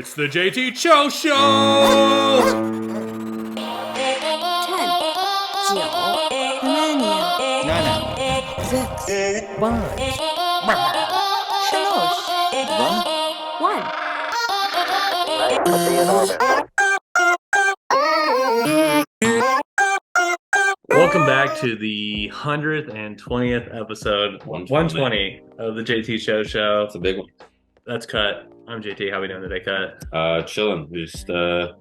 It's the JT ShowShow! 10, 9, 8, 7, 6, 5, 4, 3, 2, 1. Welcome back to the 120th episode, 120 of the JT ShowShow. It's a big one. That's Cut. I'm JT. How we doing today, Cut? Chilling. We just had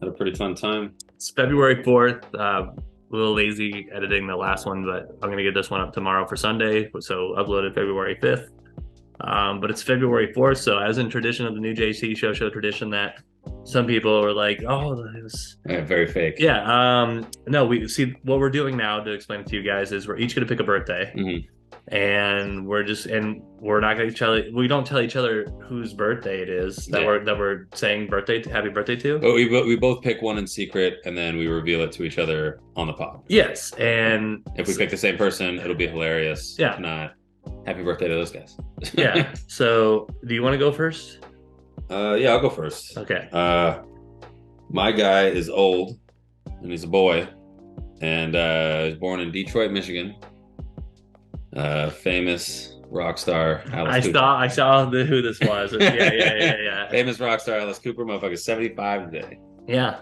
a pretty fun time. It's February 4th. A little lazy editing the last one, but I'm going to get this one up tomorrow for Sunday. So uploaded February 5th. But it's February 4th. So as in tradition of the new JT ShowShow tradition that some people were like, oh, it was very fake. Yeah. No, we see what we're doing now to explain it to you guys is we're each going to pick a birthday. Mm-hmm. And we're not going to we don't tell each other whose birthday it is that we're saying happy birthday to. But we both pick one in secret and then we reveal it to each other on the pod. Yes. And if we pick the same person, it'll be hilarious. Yeah. If not, happy birthday to those guys. Yeah. So do you want to go first? Yeah, I'll go first. Okay. My guy is old and he's a boy and was born in Detroit, Michigan. Famous rock star Alice Cooper. I saw who this was. Yeah. Famous rock star Alice Cooper, motherfucker, 75 today. Yeah.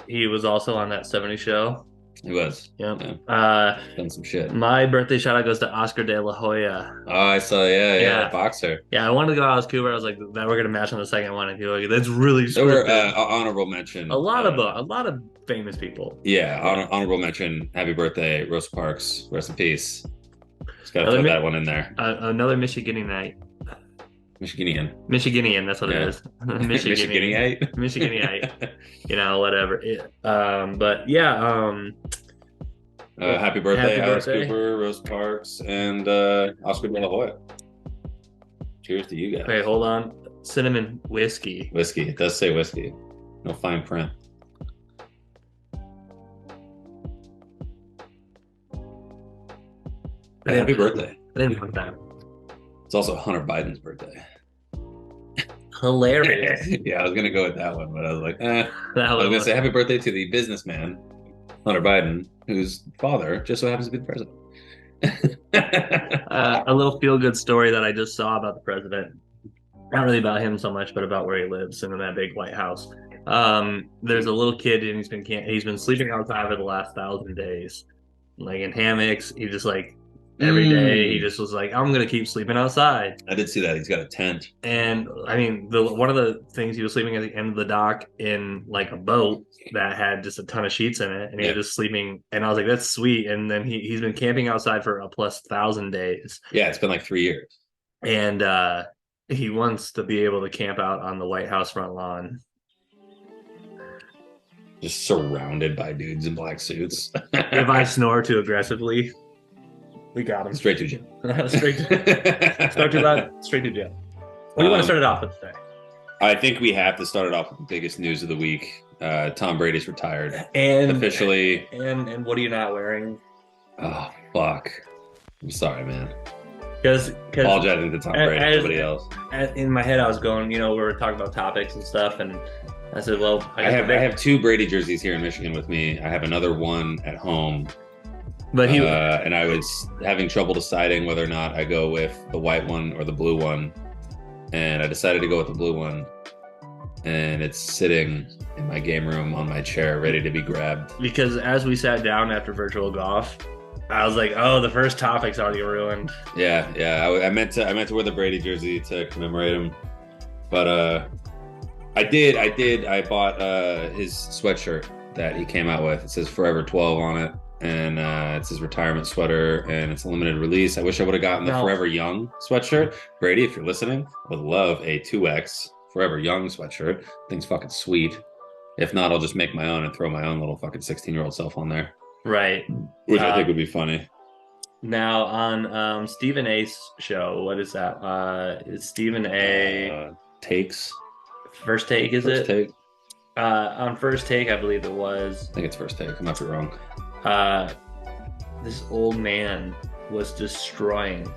He was also on that 70 show. He was. Yep. Yeah. Done some shit. My birthday shout out goes to Oscar De La Hoya. Oh, I saw. Yeah. Boxer. Yeah, I wanted to go Alice Cooper. I was like, that we're gonna match on the second one. And people were like, that's really scripted. There were honorable mention. A lot of famous people. Yeah, honorable mention. Happy birthday, Rosa Parks. Rest in peace. Just gotta throw that one in there. Another Michiganian. Michiganian, that's what it is. Michiganiite. Michiganiite. Whatever. But yeah. Happy birthday, Alice Cooper, Rosa Parks, and Oscar De La Hoya. Cheers to you guys. Okay, hold on. Cinnamon whiskey. Whiskey. It does say whiskey. No fine print. Happy birthday. I didn't put that. It's also Hunter Biden's birthday. Hilarious. Yeah, I was gonna go with that one, but I was like, I was gonna say happy birthday to the businessman, Hunter Biden, whose father just so happens to be the president. A little feel-good story that I just saw about the president. Not really about him so much, but about where he lives in that big White House. There's a little kid, and he's been sleeping outside for the last 1,000 days, like in hammocks. He just like. Every day, he just was like, I'm going to keep sleeping outside. I did see that. He's got a tent. And, I mean, one of the things, he was sleeping at the end of the dock in, like, a boat that had just a ton of sheets in it. And he was just sleeping. And I was like, that's sweet. And then he's been camping outside for a plus 1,000 days. Yeah, it's been like 3 years. And he wants to be able to camp out on the White House front lawn. Just surrounded by dudes in black suits. If I snore too aggressively... We got him. Straight to jail. Straight to jail. What do you want to start it off with today? I think we have to start it off with the biggest news of the week. Tom Brady's retired. And officially. And what are you not wearing? Oh, fuck. I'm sorry, man. Because apologizing to Tom Brady and somebody else. In my head, I was going, we were talking about topics and stuff, and I said, well, I have 2 Brady jerseys here in Michigan with me. I have another one at home. But and I was having trouble deciding whether or not I go with the white one or the blue one, and I decided to go with the blue one, and it's sitting in my game room on my chair, ready to be grabbed. Because as we sat down after virtual golf, I was like, "Oh, the first topic's already ruined." Yeah. I meant to wear the Brady jersey to commemorate him, but I did. I bought his sweatshirt that he came out with. It says Forever 12 on it. And it's his retirement sweater, and it's a limited release. I wish I would have gotten the Forever Young sweatshirt. Brady, if you're listening, I would love a 2X Forever Young sweatshirt. Thing's fucking sweet. If not, I'll just make my own and throw my own little fucking 16-year-old self on there. Right. Which I think would be funny. Now, on Stephen A's show, what is that? It's Stephen A. Takes. First Take, is First it? Take. On First Take, I believe it was. I think it's First Take. I might be wrong. This old man was destroying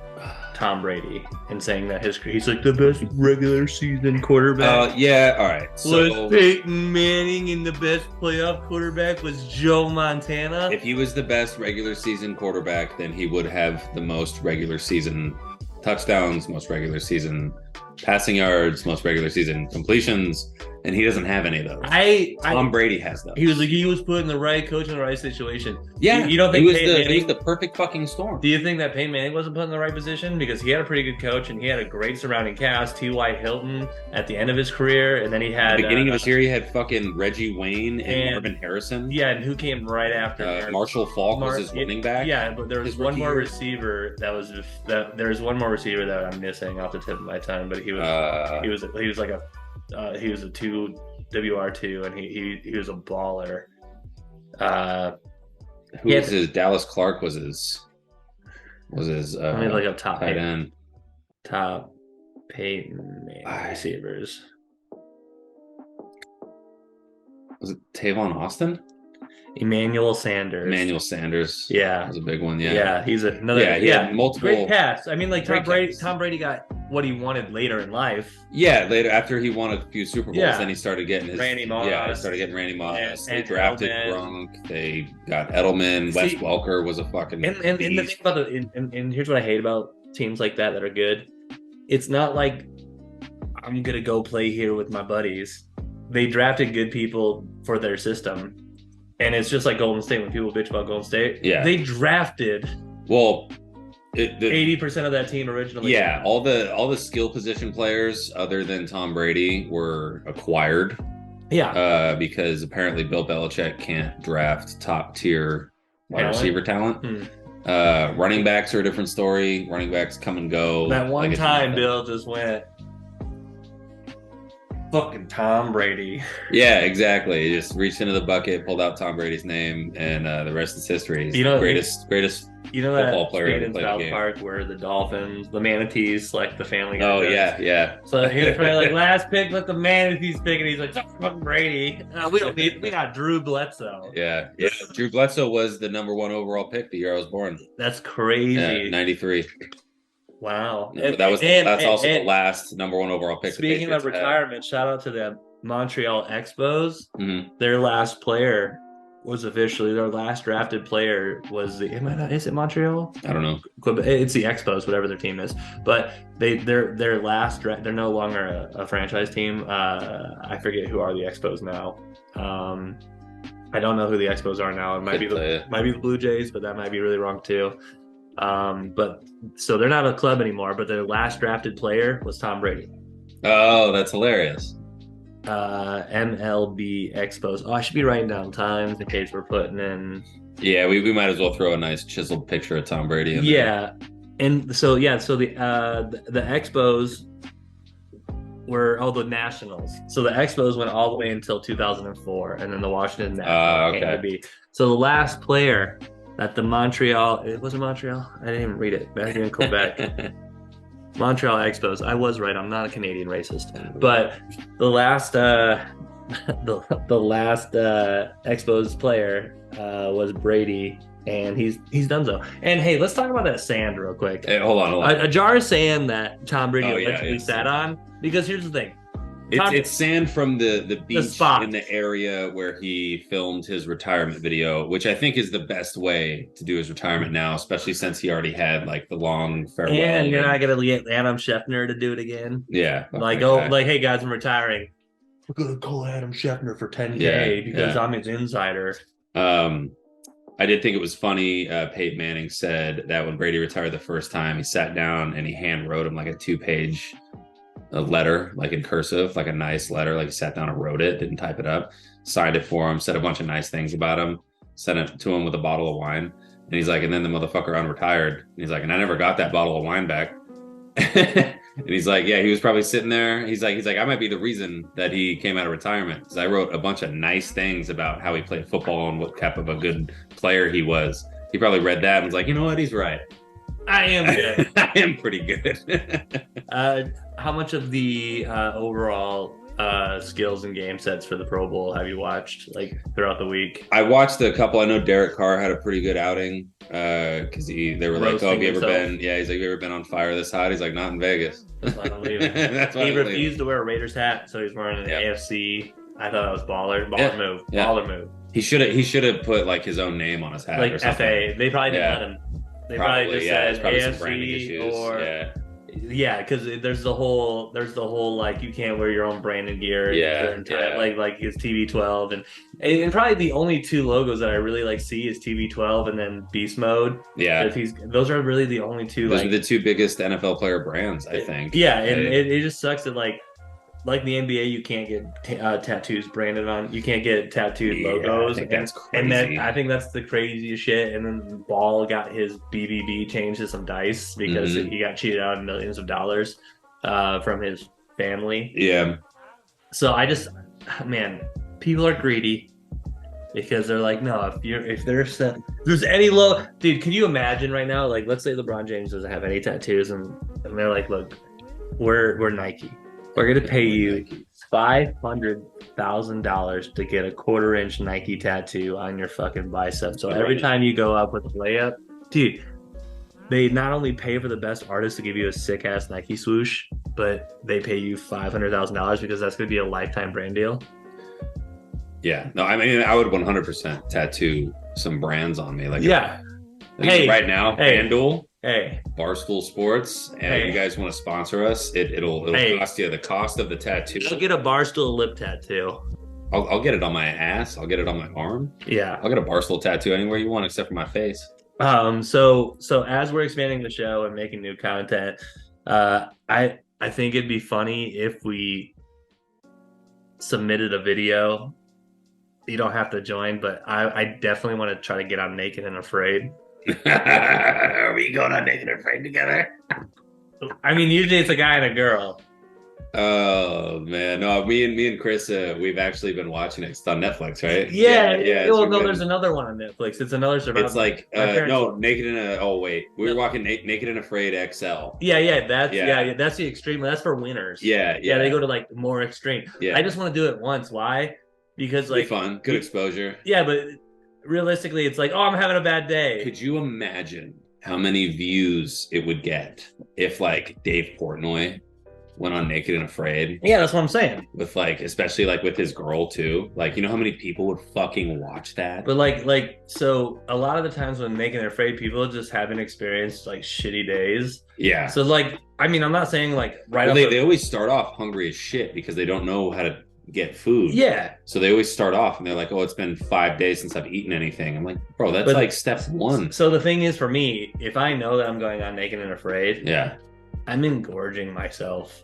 Tom Brady and saying that he's like the best regular season quarterback. Yeah, all right. Was So Peyton Manning, and the best playoff quarterback was Joe Montana. if he was the best regular season quarterback, then he would have the most regular season touchdowns, most regular season passing yards, most regular season completions, and he doesn't have any of those. Tom Brady has those. He was put in the right coach in the right situation. Yeah, you don't think he was the perfect fucking storm? Do you think that Peyton Manning wasn't put in the right position because he had a pretty good coach and he had a great surrounding cast? T.Y. Hilton at the end of his career, and then he had at the beginning of his year, he had fucking Reggie Wayne and Marvin Harrison. Yeah, and who came right after? Marshall Faulk was his running back. Yeah, but there was one more receiver there's one more receiver that I'm missing off the tip of my tongue, but he was like he was a 2 WR2 and he was a baller. Who was his Dallas Clark was his let me look up top tight end. Top Peyton Manning receivers. Was it Tavon Austin? Emmanuel Sanders. Yeah. That was a big one. Yeah. Yeah. He's another. Yeah. He had multiple. Great pass. I mean, like Tom Brady got what he wanted later in life. Yeah. Later, after he won a few Super Bowls, then he started getting his Randy Moss. Yeah. He started getting Randy Moss. They and drafted Edelman. Gronk. They got Edelman. Wes Welker was a fucking. And the thing about and here's what I hate about teams like that are good. It's not like I'm gonna go play here with my buddies. They drafted good people for their system. And it's just like Golden State when people bitch about Golden State. Yeah. They drafted 80% of that team originally. Yeah, all the skill position players other than Tom Brady were acquired. Yeah. Because apparently Bill Belichick can't draft top tier wide receiver talent. Running backs are a different story. Running backs come and go. That one time Bill just went fucking Tom Brady. Yeah, exactly. He just reached into the bucket, pulled out Tom Brady's name, and the rest is history. He's the greatest football player ever played the game. Park where the Dolphins, the Manatees, like the Family Guy. Oh yeah. So he was probably like, last pick, let the Manatees pick, and he's like, fucking Brady. We got Drew Bledsoe. Yeah. Drew Bledsoe was the number 1 overall pick the year I was born. That's crazy. 93. Wow. That's also the last number 1 overall pick. Speaking of retirement, shout out to the Montreal Expos. Mm-hmm. Their last player was officially their last drafted player was is it Montreal? I don't know. It's the Expos, whatever their team is. But their last draft, they're no longer a franchise team. I forget who are the Expos now. I don't know who the Expos are now. It might be the Blue Jays, but that might be really wrong too. But so they're not a club anymore, but their last drafted player was Tom Brady. Oh, that's hilarious. MLB Expos. Oh, I should be writing down times in case we're putting in. Yeah, we might as well throw a nice chiseled picture of Tom Brady in there. And so the Expos were the Nationals. So the Expos went all the way until 2004, and then the Washington Nationals came to be. So the last player that the Montreal, it wasn't Montreal. I didn't even read it. Back in Quebec. Montreal Expos. I was right. I'm not a Canadian racist, but the last Expos player was Brady, and he's done so. And hey, let's talk about that sand real quick. Hey, hold on. A jar of sand that Tom Brady eventually sat on. Because here's the thing. It's sand from the beach in the area where he filmed his retirement video, which I think is the best way to do his retirement now, especially since he already had like the long farewell. And you're not gonna get Adam Schefter to do it again. Yeah. Like hey guys, I'm retiring. We're gonna call Adam Schefter for 10K because I'm his insider. I did think it was funny. Peyton Manning said that when Brady retired the first time, he sat down and he hand wrote him like a 2-page letter, like in cursive, like a nice letter. Like he sat down and wrote it, didn't type it up, signed it for him, said a bunch of nice things about him, sent it to him with a bottle of wine. And he's like, and then the motherfucker unretired. And he's like, and I never got that bottle of wine back. And he's like, yeah, he was probably sitting there. He's like, I might be the reason that he came out of retirement because I wrote a bunch of nice things about how he played football and what type of a good player he was. He probably read that and was like, you know what? He's right. I am good. I am pretty good. How much of the overall skills and game sets for the Pro Bowl have you watched like throughout the week? I watched a couple. I know Derek Carr had a pretty good outing because they were like, "Oh, Roasting have you ever himself. been?" Yeah, he's like, "Have you ever been on fire this hot?" He's like, "Not in Vegas." That's why I don't leave him. That's why He I don't leave refused him. to wear a Raiders hat, so he's wearing an Yeah. AFC. I thought that was baller. Baller Yeah. move. Yeah. Baller move. He should have put like his own name on his hat or Like something. FA. They probably didn't Yeah. let him. They probably just There's said probably some branding AFC issues. or Yeah. because there's the whole like you can't wear your own branded gear. Yeah, yeah. Like his TB12 and probably the only two logos that I really like see is TB12 and then Beast Mode. Yeah. Those are really the only two. Those like, are the two biggest NFL player brands, I think. Yeah, and it just sucks that like the NBA, you can't get tattoos branded on. You can't get tattooed logos. I think that's crazy. And then I think that's the craziest shit. And then Ball got his BBB changed to some dice because he got cheated out of millions of dollars from his family. Yeah. So man, people are greedy because they're like, no, if there's any low, dude, can you imagine right now? Like, let's say LeBron James doesn't have any tattoos, and they're like, look, we're Nike. We're gonna pay you $500,000 to get a 1/4 inch Nike tattoo on your fucking bicep. So every time you go up with a layup, dude, they not only pay for the best artist to give you a sick ass Nike swoosh, but they pay you $500,000 because that's gonna be a lifetime brand deal. Yeah. No, I mean, I would 100% tattoo some brands on me. Like, Yeah. like right now, FanDuel, Hey, Barstool Sports, and you guys want to sponsor us, it'll cost you the cost of the tattoo. I'll get a Barstool lip tattoo. I'll get it on my ass. I'll get it on my arm. Yeah. I'll get a Barstool tattoo anywhere you want except for my face. So as we're expanding the show and making new content, I think it'd be funny if we submitted a video. You don't have to join, but I definitely want to try to get on Naked and Afraid. Are we going on Naked and Afraid together? I mean, usually it's a guy and a girl. Oh man, no, me and Chris, we've actually been watching it. It's on Netflix, right? Yeah. Well, no, there's another one on Netflix. It's another survival. It's like no, Naked and oh wait, we were watching Naked and Afraid XL. Yeah, that's the extreme. That's for winners. Yeah. They go to like more extreme. Yeah. I just want to do it once. Why? Because like fun, good exposure. Yeah, but realistically, it's like, oh, I'm having a bad day. Could you imagine how many views it would get if like Dave Portnoy went on Naked and Afraid? Yeah, that's what I'm saying. With like, especially like with his girl too. Like, you know how many people would fucking watch that? But so a lot of the times when Naked and Afraid, people just haven't experienced like shitty days. Yeah. So like, I mean, I'm not saying like they always start off hungry as shit because they don't know how to get food. Yeah. So they always start off and they're like, oh, it's been 5 days since I've eaten anything. I'm like, bro, that's like step one. So the thing is for me, if I know that I'm going on Naked and Afraid, yeah, I'm engorging myself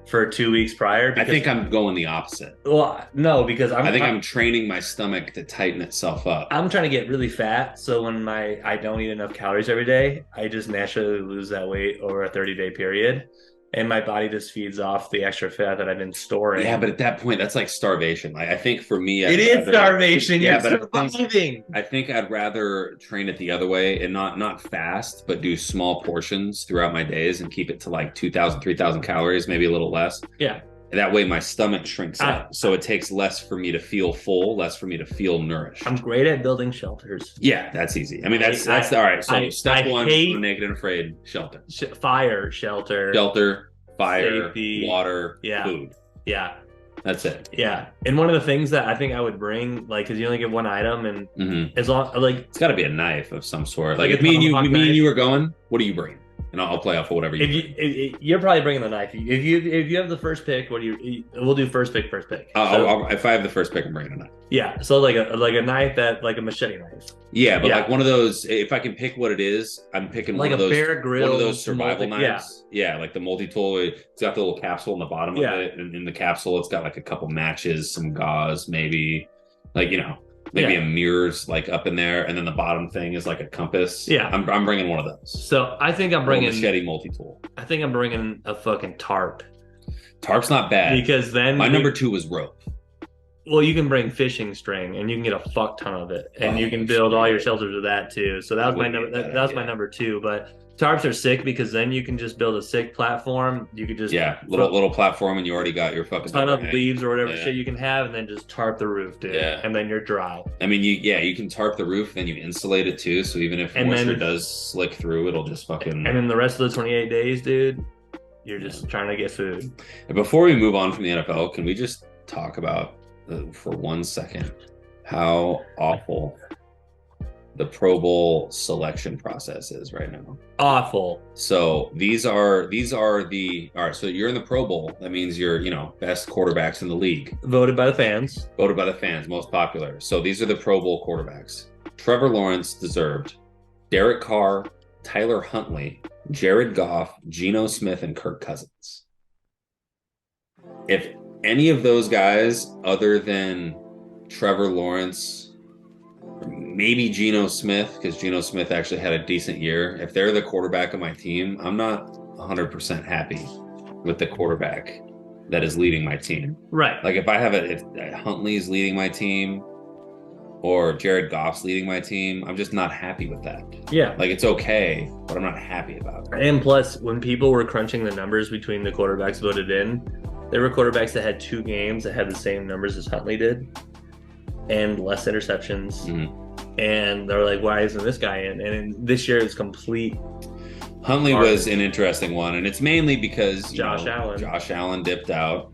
for 2 weeks prior. I think I'm going the opposite. Well, no, because I'm training my stomach to tighten itself up. I'm trying to get really fat. So when I don't eat enough calories every day, I just naturally lose that weight over a 30-day period. And my body just feeds off the extra fat that I've been storing. Yeah, but at that point, that's like starvation. Like, I think for me, it is starvation. Yeah, but I think I'd rather train it the other way and not fast, but do small portions throughout my days and keep it to like 2,000, 3,000 calories, maybe a little less. Yeah. And that way my stomach shrinks up. So it takes less for me to feel full, less for me to feel nourished. I'm great at building shelters. Yeah, that's easy. I mean, that's all right. So step one, Naked and Afraid, shelter. Fire, shelter. Shelter, fire, safety, water, food. Yeah. That's it. Yeah. And one of the things that I think I would bring, like, because you only get one item and as long, like, it's got to be a knife of some sort. Like if me and you were going, what do you bring? And I'll play off of whatever you're probably bringing the knife. If you have the first pick, we'll do first pick. If I have the first pick, I'm bringing a knife. Yeah, so like a knife that like a machete knife. Yeah, but like one of those. If I can pick what it is, I'm picking like one of those. Bear Grylls, one of those survival knives. Yeah, like the multi-tool. It's got the little capsule in the bottom of it, and in the capsule, it's got like a couple matches, some gauze, maybe, like maybe a mirror's like up in there, and then the bottom thing is like a compass. Yeah, I'm bringing one of those. So I think I'm bringing machete multi-tool. I think I'm bringing a fucking tarp. Tarp's not bad because then my number 2 was rope. Well, you can bring fishing string, and you can get a fuck ton of it, and you can build all your shelters with that too. So that was my number. That was my number 2. But Tarps are sick because then you can just build a sick platform. You could just little platform, and you already got your fucking ton of overhang. leaves or whatever shit you can have, and then just tarp the roof, dude. Yeah. And then you're dry. I mean, you can tarp the roof, then you insulate it too. So even if moisture does slick through, it'll just fucking. And then the rest of the 28 days, dude, you're just trying to get food. And before we move on from the NFL, can we just talk about for 1 second how awful the Pro Bowl selection process is right now? Awful. So these are the all right. So you're in the Pro Bowl. That means you're best quarterbacks in the league. Voted by the fans. Voted by the fans, most popular. So these are the Pro Bowl quarterbacks: Trevor Lawrence, deserved; Derek Carr, Tyler Huntley, Jared Goff, Geno Smith, and Kirk Cousins. If any of those guys, other than Trevor Lawrence, maybe Geno Smith, because Geno Smith actually had a decent year, if they're the quarterback of my team, I'm not 100% happy with the quarterback that is leading my team. Right. Like if Huntley's leading my team or Jared Goff's leading my team, I'm just not happy with that. Yeah. Like it's okay, but I'm not happy about it. And plus, when people were crunching the numbers between the quarterbacks voted in, there were quarterbacks that had 2 games that had the same numbers as Huntley did and less interceptions. Mm-hmm. And they're like, why isn't this guy in? And this year is complete. Huntley was an interesting one, and it's mainly because Josh Allen dipped out,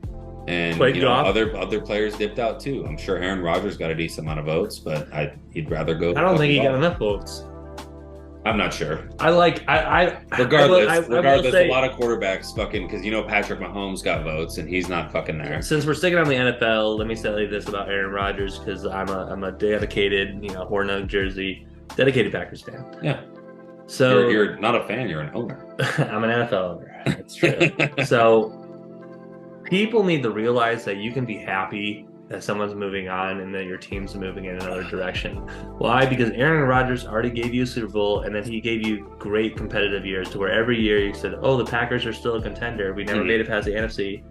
and other players dipped out too. I'm sure Aaron Rodgers got a decent amount of votes, but he'd rather go. I don't think he got enough votes. I'm not sure. Regardless, a lot of quarterbacks fucking, because Patrick Mahomes got votes and he's not fucking there. Since we're sticking on the NFL, let me say this about Aaron Rodgers, because I'm a dedicated, Hornung jersey, dedicated Packers fan. Yeah. So you're not a fan, you're an owner. I'm an NFL owner. That's true. So people need to realize that you can be happy that someone's moving on and that your team's moving in another direction. Why? Because Aaron Rodgers already gave you a Super Bowl, and then he gave you great competitive years to where every year you said, oh, the Packers are still a contender. We never made it past the NFC.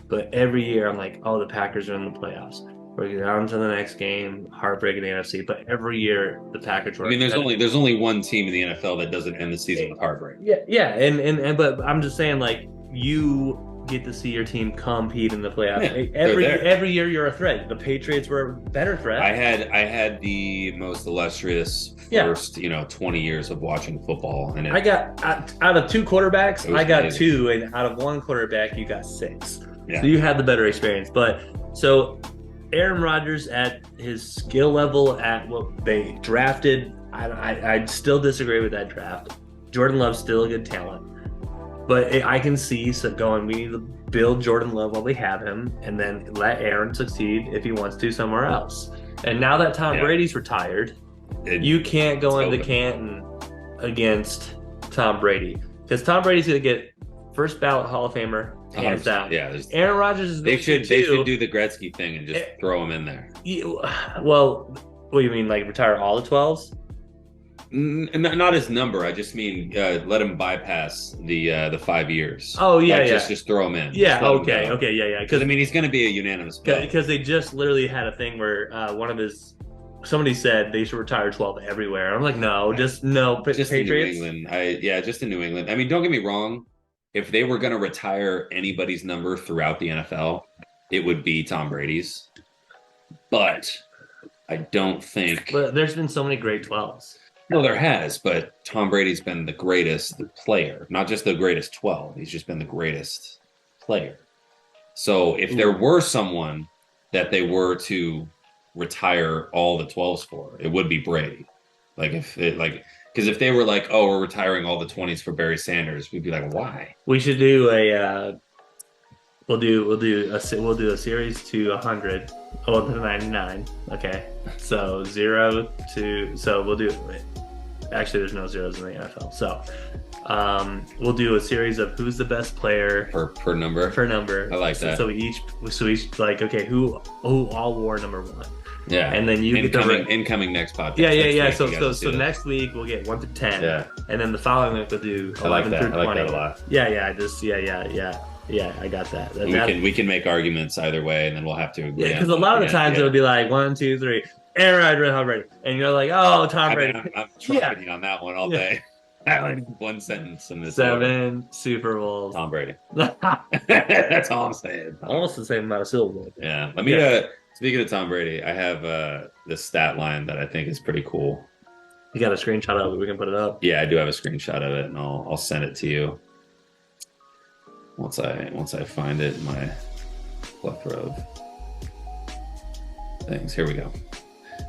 But every year I'm like, oh, the Packers are in the playoffs. We're getting on to the next game, heartbreak in the NFC. But every year the Packers were. I mean, there's only one team in the NFL that doesn't end the season with heartbreak. Yeah, and but I'm just saying, like, you get to see your team compete in the playoffs. Yeah, every year you're a threat. The Patriots were a better threat. I had the most illustrious first 20 years of watching football, and I got out of 2 quarterbacks, I got amazing. 2, and out of 1 quarterback you got 6. Yeah. So you had the better experience. But so Aaron Rodgers at his skill level, at what they drafted, I still disagree with that draft. Jordan Love's still a good talent. But I can see going, we need to build Jordan Love while we have him, and then let Aaron succeed if he wants to somewhere else. And now that Tom Brady's retired, you can't go into Canton against Tom Brady, because Tom Brady's going to get first ballot Hall of Famer, hands down. Yeah, Aaron Rodgers is. They should do the Gretzky thing and just throw him in there. Well, what do you mean, like retire all the 12s? Not his number. I just mean let him bypass the 5 years. Oh yeah, Just throw him in. Yeah. Okay. Yeah. Because I mean, he's going to be a unanimous vote. Because they just literally had a thing where somebody said they should retire 12 everywhere. I'm like, no, just no. Just Patriots. In New England. Just in New England. I mean, don't get me wrong. If they were going to retire anybody's number throughout the NFL, it would be Tom Brady's. But I don't think. But there's been so many great 12s. No, there has, but Tom Brady's been the greatest player, not just the greatest 12. He's just been the greatest player. So if there were someone that they were to retire all the 12s for, it would be Brady. Because if they were like, oh, we're retiring all the 20s for Barry Sanders, we'd be like, why? We should do we'll do a series to 100. Oh, to 99. Okay. So 0 to, so we'll do, actually there's no zeros in the NFL. So we'll do a series of who's the best player per number. I like that. So we each like, okay, who all wore number 1. Yeah. And then you incoming next podcast. Yeah. So next week we'll get 1 through 10. Yeah. And then the following week we'll do 11 through 20. I like that a lot. Yeah, I got that. We can make arguments either way, and then we'll have to agree. Yeah, because a lot of the times it'll be like 1, 2, 3, Aaron Rodgers, Tom Brady, and you're like, oh, Tom Brady. I'm trumpeting on that one all day. I only need one sentence in this order. 7 Super Bowls. Tom Brady. That's all I'm saying. Almost the same amount of syllables. Yeah. Let me speaking of Tom Brady, I have this stat line that I think is pretty cool. You got a screenshot of it, we can put it up. Yeah, I do have a screenshot of it, and I'll send it to you once I find it in my plethora of things. Here we go.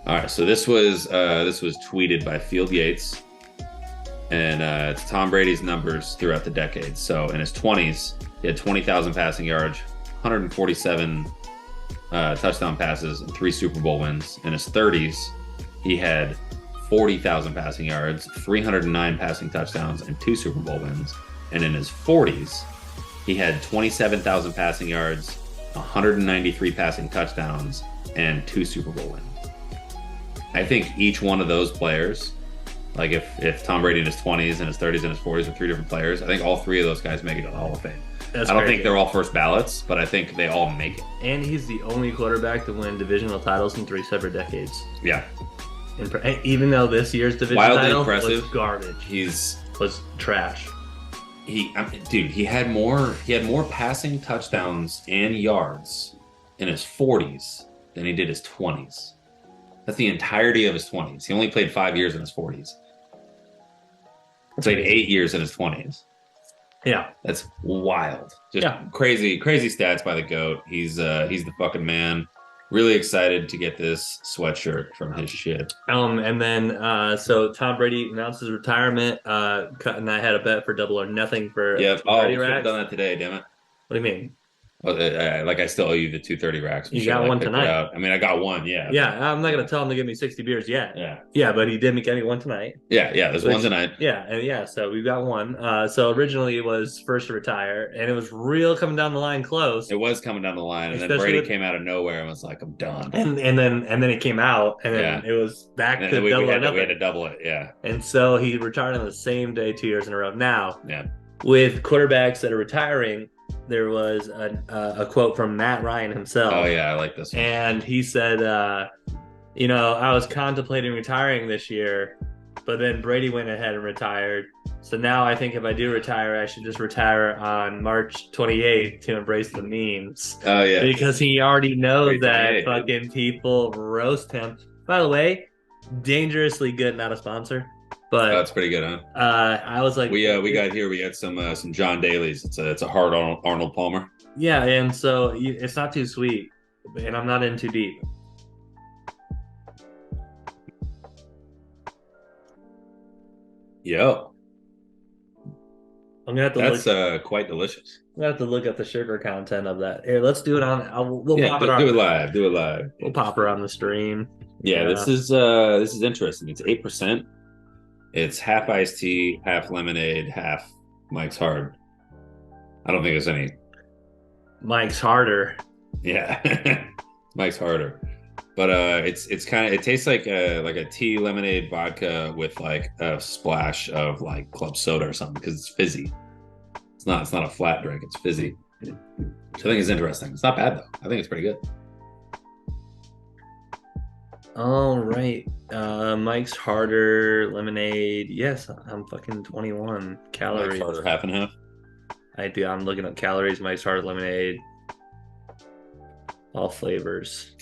All right, so this was tweeted by Field Yates, and it's Tom Brady's numbers throughout the decades. So in his 20s, he had 20,000 passing yards, 147 touchdown passes, and 3 Super Bowl wins. In his 30s, he had 40,000 passing yards, 309 passing touchdowns, and 2 Super Bowl wins. And in his 40s, he had 27,000 passing yards, 193 passing touchdowns, and 2 Super Bowl wins. I think each one of those players, like if Tom Brady in his 20s and his 30s and his 40s are 3 different players, I think all 3 of those guys make it to the Hall of Fame. I don't think they're all first ballots, but I think they all make it. And he's the only quarterback to win divisional titles in 3 separate decades. Yeah. Even though this year's division title was garbage, was trash. He had more passing touchdowns and yards in his 40s than he did his 20s. That's the entirety of his 20s. He only played 5 years in his 40s. Played 8 years in his 20s. Yeah, that's wild. Just crazy stats by the GOAT. He's the fucking man. Really excited to get this sweatshirt from his shit. And then so Tom Brady announced his retirement. And I had a bet for double or nothing for we should have done that today. Damn it! What do you mean? Well, I still owe you the 230 racks. You got one tonight. I mean, I got one. Yeah. Yeah, I'm not gonna tell him to give me 60 beers yet. Yeah, but he did make one tonight. Yeah. There's one tonight. Yeah, so we've got one. So originally it was first to retire, and it was real coming down the line close. It was coming down the line, and then Brady came out of nowhere and was like, "I'm done." And then it came out, and then it was back to double or nothing. We had to double it. Yeah. And so he retired on the same day 2 years in a row. Now, with quarterbacks that are retiring, there was a quote from Matt Ryan himself. Oh, yeah, I like this one. And he said, I was contemplating retiring this year, but then Brady went ahead and retired. So now I think if I do retire, I should just retire on March 28th to embrace the memes. Oh, yeah. Because he already knows that fucking people roast him. By the way, dangerously good, not a sponsor. But that's pretty good, huh? I was like, we got some John Daly's. It's a hard Arnold Palmer. Yeah, and so it's not too sweet, and I'm not in too deep. Yo, I'm gonna have to. That's quite delicious. I'm gonna have to look at the sugar content of that. Here, let's do it on. We'll pop it on. Do it live. Do it live. We'll pop her on the stream. Yeah, this is interesting. It's 8%. It's half iced tea, half lemonade, half Mike's Hard. I don't think there's any. Mike's Harder. Yeah, Mike's Harder. But it's kind of, it tastes like a tea, lemonade, vodka with like a splash of like club soda or something because it's fizzy. It's not a flat drink. It's fizzy, which I think is interesting. It's not bad though. I think it's pretty good. All right. Mike's Harder lemonade. Yes, I'm fucking 21 calories. Mike's Harder half and half. I'm looking up calories. Mike's Harder lemonade. All flavors.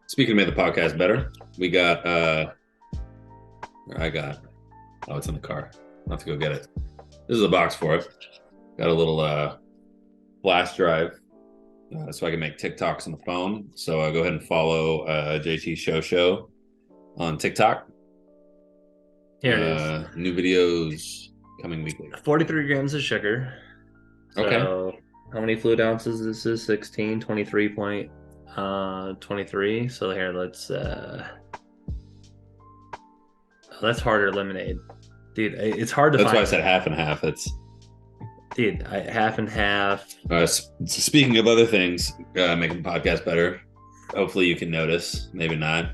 Speaking of make the podcast better, we got it's in the car. I'll have to go get it. This is a box for it. Got a little flash drive. So I can make TikToks on the phone. So go ahead and follow JT ShowShow on TikTok. Here it is. New videos coming weekly. 43 grams of sugar. Okay. So how many fluid ounces this is? 16, 23. So here, let's that's Harder lemonade. Dude, it's hard to find. That's why I said half and half. Dude, half and half. Speaking of other things, making the podcast better, hopefully you can notice, maybe not.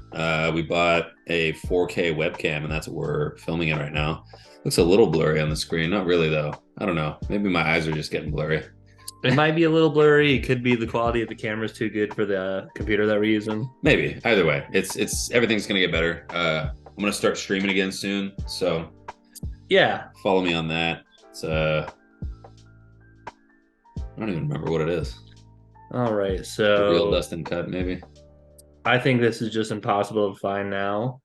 We bought a 4K webcam, and that's what we're filming in right now. Looks a little blurry on the screen. Not really, though. I don't know. Maybe my eyes are just getting blurry. It might be a little blurry. It could be the quality of the camera is too good for the computer that we're using. Maybe. Either way, it's everything's going to get better. I'm gonna start streaming again soon, so Yeah. follow me on that. It's I don't even remember what it is. All right. The Real So Dustin Cut, maybe. I think this is just impossible to find now.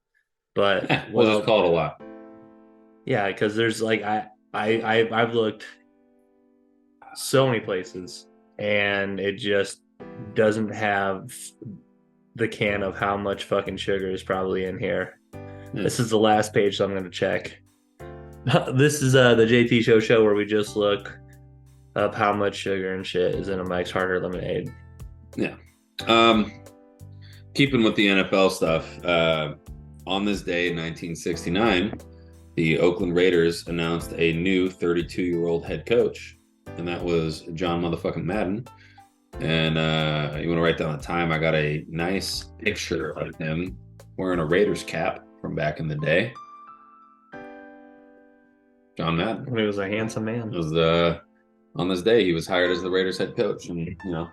But We'll just call it a lot. yeah, because there's like I've looked so many places and it just doesn't have the can of how much fucking sugar is probably in here. Yeah. This is the last page, so I'm gonna check. This is the JT Show where we just look up how much sugar and shit is in a Mike's Harder lemonade. Yeah. Keeping with the NFL stuff, on this day in 1969, the Oakland Raiders announced a new 32-year-old head coach, and that was John motherfucking Madden. And you want to write down the time? I got a nice picture of him wearing a Raiders cap from back in the day. John Madden. He was a handsome man. It was on this day he was hired as the Raiders head coach, and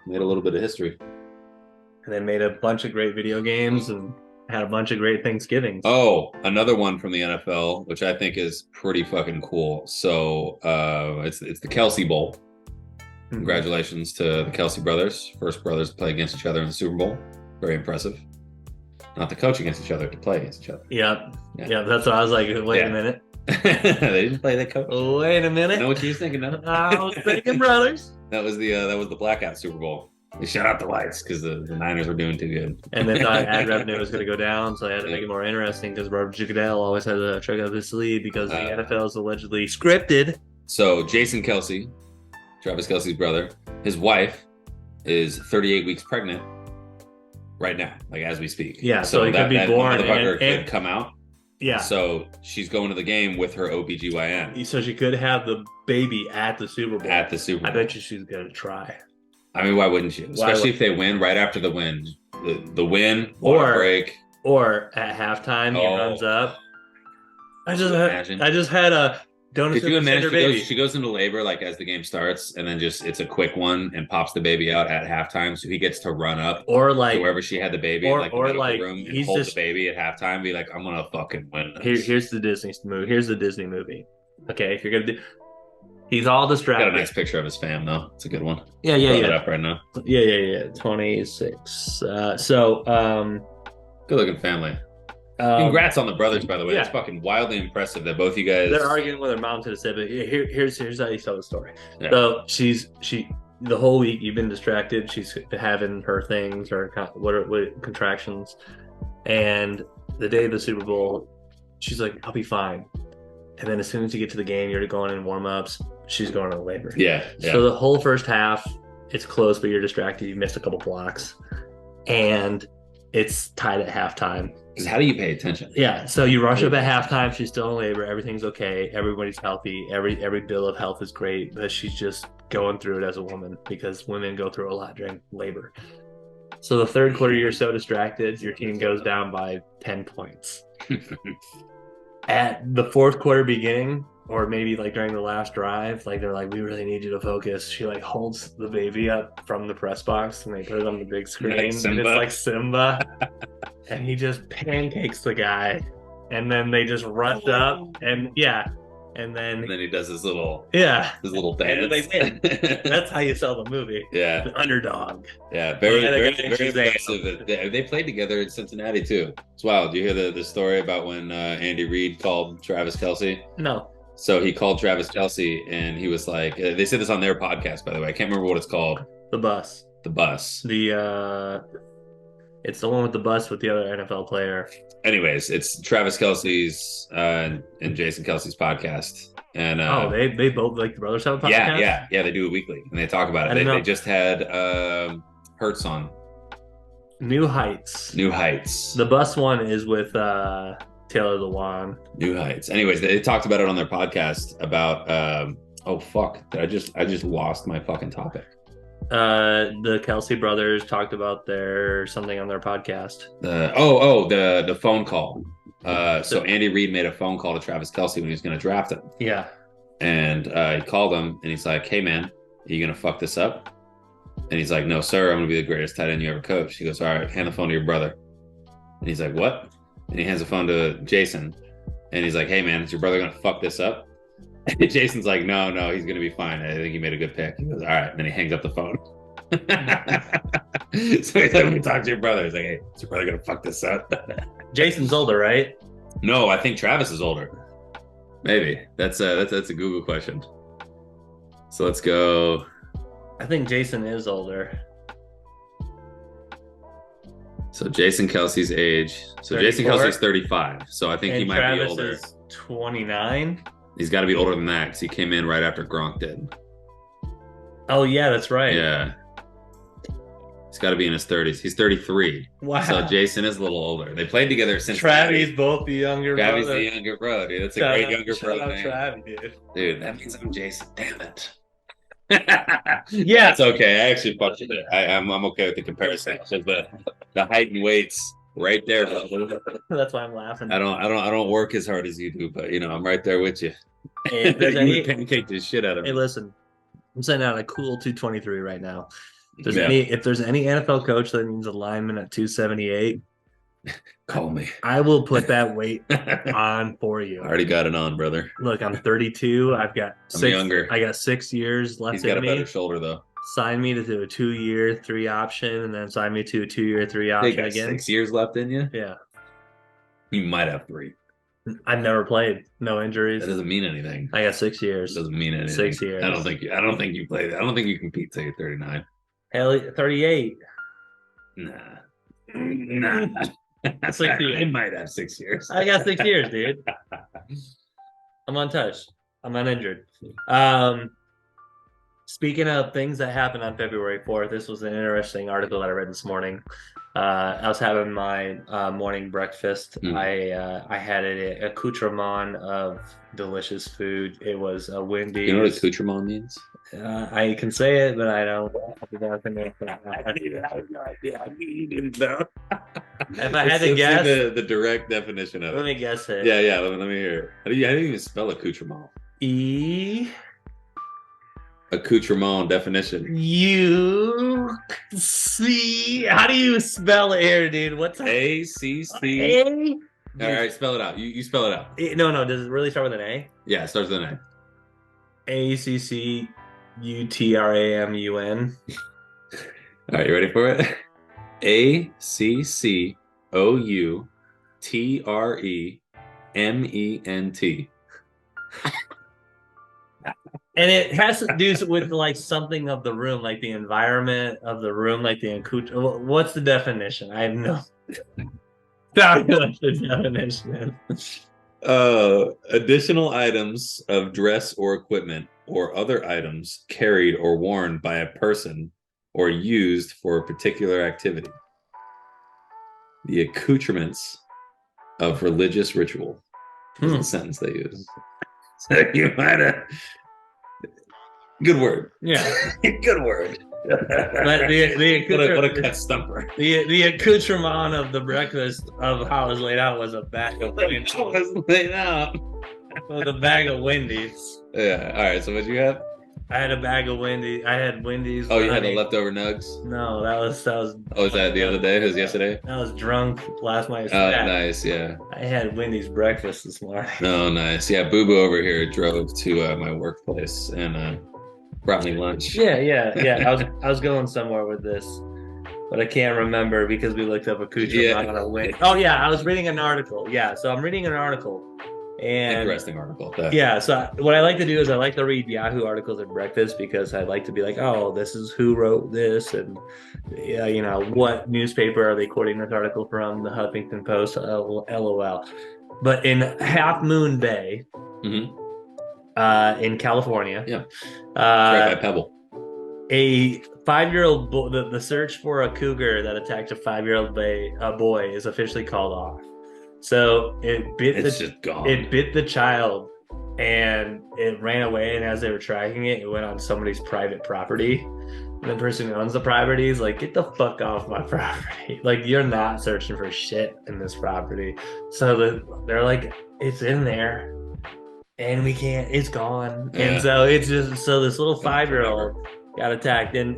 made a little bit of history. And they made a bunch of great video games and had a bunch of great Thanksgivings. Oh, another one from the NFL, which I think is pretty fucking cool. So it's the Kelsey Bowl. Congratulations to the Kelsey brothers. First brothers to play against each other in the Super Bowl. Very impressive. Not to coach against each other, to play against each other. Yeah. That's what I was like. Wait a minute. They didn't play that coach. Wait a minute. You know what you was thinking of? I was thinking brothers. That was the blackout Super Bowl. They shut out the lights because the Niners were doing too good. And they thought ad revenue was going to go down, so they had to make it more interesting because Roger Goodell always has a trick up his sleeve because the NFL is allegedly scripted. So Jason Kelsey, Travis Kelsey's brother, his wife is 38 weeks pregnant right now, like as we speak. Yeah, so he could be born and could come out. Yeah. So she's going to the game with her OBGYN. So she could have the baby at the Super Bowl. At the Super Bowl. I bet you she's going to try. I mean, why wouldn't you? Especially if they win right after the win. The win, water break. Or at halftime, he runs up. I just had a donut. Could you imagine she goes into labor like as the game starts, and then it's a quick one and pops the baby out at halftime, so he gets to run up or like to wherever she had the baby, or the like room, and hold the baby at halftime, and be like, I'm gonna fucking win this. Here's the Disney movie. Here's the Disney movie. Okay, if you're gonna do. He's all distracted. Got a nice picture of his fam, though. It's a good one. Yeah. It up right now. Yeah. 26. Good looking family. Congrats on the brothers, by the way. Yeah. It's fucking wildly impressive that both you guys. They're arguing with their mom to the set, but here's how you tell the story. Yeah. So she the whole week you've been distracted. She's having her things or what contractions, and the day of the Super Bowl, she's like, "I'll be fine." And then as soon as you get to the game, you're going in warm-ups. She's going to labor. Yeah. So the whole first half, it's close, but you're distracted. You missed a couple blocks, and it's tied at halftime. Because how do you pay attention? Yeah. So you rush up at halftime. She's still in labor. Everything's okay. Everybody's healthy. Every bill of health is great, but she's just going through it as a woman because women go through a lot during labor. So the third quarter, you're so distracted, your team goes down by 10 points. At the fourth quarter beginning, or maybe like during the last drive, like they're like, we really need you to focus. She like holds the baby up from the press box and they put it on the big screen. Like and it's like Simba. And he just pancakes the guy. And then they just rush up and and then he does his little dance. And they win. That's how you sell the movie. Yeah. The underdog. Yeah, very impressive. They played together in Cincinnati too. It's wild. Do you hear the story about when Andy Reid called Travis Kelsey? No. So he called Travis Kelsey and he was like, they said this on their podcast, by the way. I can't remember what it's called. The Bus. It's the one with the bus with the other NFL player. Anyways, it's Travis Kelsey's and Jason Kelsey's podcast. And they both like the brothers have a podcast? Yeah, they do it weekly and they talk about it. They just had Hertz on. New Heights. The Bus one is with Taylor Lewan. New Heights. Anyways, they talked about it on their podcast about I just lost my fucking topic. The Kelsey brothers talked about something on their podcast. The phone call. So Andy Reid made a phone call to Travis Kelsey when he was going to draft him. Yeah. And he called him and he's like, "Hey man, are you going to fuck this up?" And he's like, "No, sir, I'm going to be the greatest tight end you ever coached." He goes, "All right, hand the phone to your brother." And he's like, "What?" and he hands the phone to Jason, and he's like, "Hey man, is your brother gonna fuck this up?" And Jason's like, "No, no, he's gonna be fine. I think he made a good pick." He goes, "All right," and then he hangs up the phone. So he's like, "Let me talk to your brother." He's like, "Hey, is your brother gonna fuck this up?" Jason's older, right? No, I think Travis is older. Maybe that's a Google question. So let's go. I think Jason is older. So Jason Kelsey's age. So 34? Jason Kelsey's 35. So I think And he might Travis be older. is 29. He's got to be older than that because he came in right after Gronk did. Oh yeah, that's right. Yeah. He's got to be in his 30s. He's 33. Wow. So Jason is a little older. They played together since Travis, both the younger Travis brother. the younger brother, dude. That's a great younger brother name. Travis, dude. Dude, that means I'm Jason. Damn it. Yeah, it's okay. I actually fucked with it. I'm okay with the comparison. The height and weights right there. That's why I'm laughing. I don't work as hard as you do, but you know I'm right there with you. Hey, you pancake the shit out of me. Hey, listen, I'm sending out a cool 223 right now. If there's any NFL coach that needs a lineman at 278, call me. I will put that weight on for you. I already got it on, brother. Look, I'm 32. I'm younger. I got 6 years left. He's got in a better shoulder though. Sign me to do a 2-year 3 option, and then sign me to a 2-year 3 option again. 6 years left in you. Yeah, you might have 3. I've never played. No injuries. That doesn't mean anything. I got 6 years. It doesn't mean anything. 6 years. I don't think you played. I don't think you compete till you're 39. Hell, 38. Nah. 60. I might have 6 years. I got 6 years, dude. I'm untouched. I'm uninjured. Speaking of things that happened on February 4th, this was an interesting article that I read this morning. I was having my morning breakfast. I had an accoutrement of delicious food. It was a Wendy's. You know what accoutrement means? I can say it, but I don't. I have no idea. If I had to guess, the direct definition of it. Let me guess it. Yeah. Let me hear it. How do you even spell accoutrement? Accoutrement definition. You see? How do you spell it here, dude? What's A-C-C? All right, spell it out. You spell it out. No. Does it really start with an A? Yeah, it starts with an A. A-C-C-U-T-R-A-M-U-N. All right, you ready for it? A-C-C-O-U-T-R-E-M-E-N-T. And it has to do with like something of the room, like the environment of the room, like the what's the definition? I have no. Tell me what the definition is. Additional items of dress or equipment or other items carried or worn by a person or used for a particular activity. The accoutrements of religious ritual is the sentence they use. So you might have. Good word. Yeah. Good word. But what a cut stumper. The accoutrement of the breakfast of how it was laid out was a bag of Wendy's. laid out. With a bag of Wendy's. Yeah. All right. So what'd you have? I had a bag of Wendy's. I had Wendy's. Oh, you had the leftover nugs? No, that was. Oh, was that the other day? It was yesterday? I was drunk last night. Oh, nice. Yeah. I had Wendy's breakfast this morning. Oh, nice. Yeah. Boo Boo over here drove to my workplace and brought me lunch. Yeah. I was going somewhere with this, but I can't remember because we looked up accoutrement on a Wendy's. Oh yeah, I was reading an article. Yeah, so I'm reading an article. And interesting article. Yeah, so what I like to do is I like to read Yahoo articles at breakfast because I like to be like, oh, this is who wrote this, and what newspaper are they quoting this article from? The Huffington Post, LOL. But in Half Moon Bay, in California, right by Pebble, a 5-year-old boy, the search for a cougar that attacked a 5-year-old boy is officially called off. So it bit the child and it ran away, and as they were tracking it, it went on somebody's private property. And the person who owns the property is like, get the fuck off my property. Like, you're not searching for shit in this property. So they're like, it's in there and we can't, it's gone. Yeah. And so it's just, so this little 5-year-old got attacked and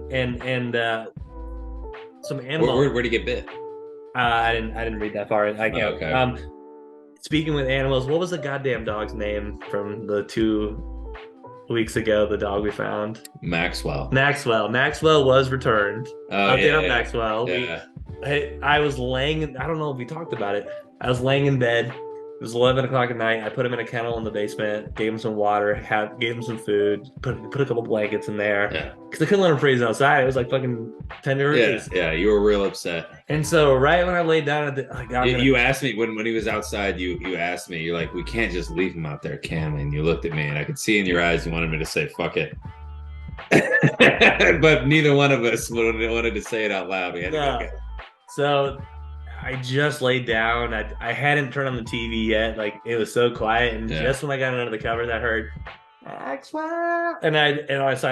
some animal. Where'd he get bit? I didn't read that far. I Oh, can't. okay. Speaking with animals, what was the goddamn dog's name from the 2 weeks ago? The dog we found, Maxwell. Maxwell. Maxwell was returned. Oh Update yeah, on yeah, Maxwell. yeah. I was laying. I don't know if we talked about it. I was laying in bed. It was 11 o'clock at night. I put him in a kennel in the basement. Gave him some water. Gave him some food. Put a couple blankets in there Yeah. because I couldn't let him freeze outside. It was like fucking 10 degrees. Yeah. You were real upset. And so right when I laid down at the, like, You asked me when he was outside. You asked me. You're like, we can't just leave him out there, Cam. And you looked at me, and I could see in your eyes you wanted me to say, "Fuck it." But neither one of us wanted to say it out loud. We had to go get it. So I just laid down. I hadn't turned on the TV yet. Like it was so quiet, and just when I got under the covers, I heard Maxwell, and I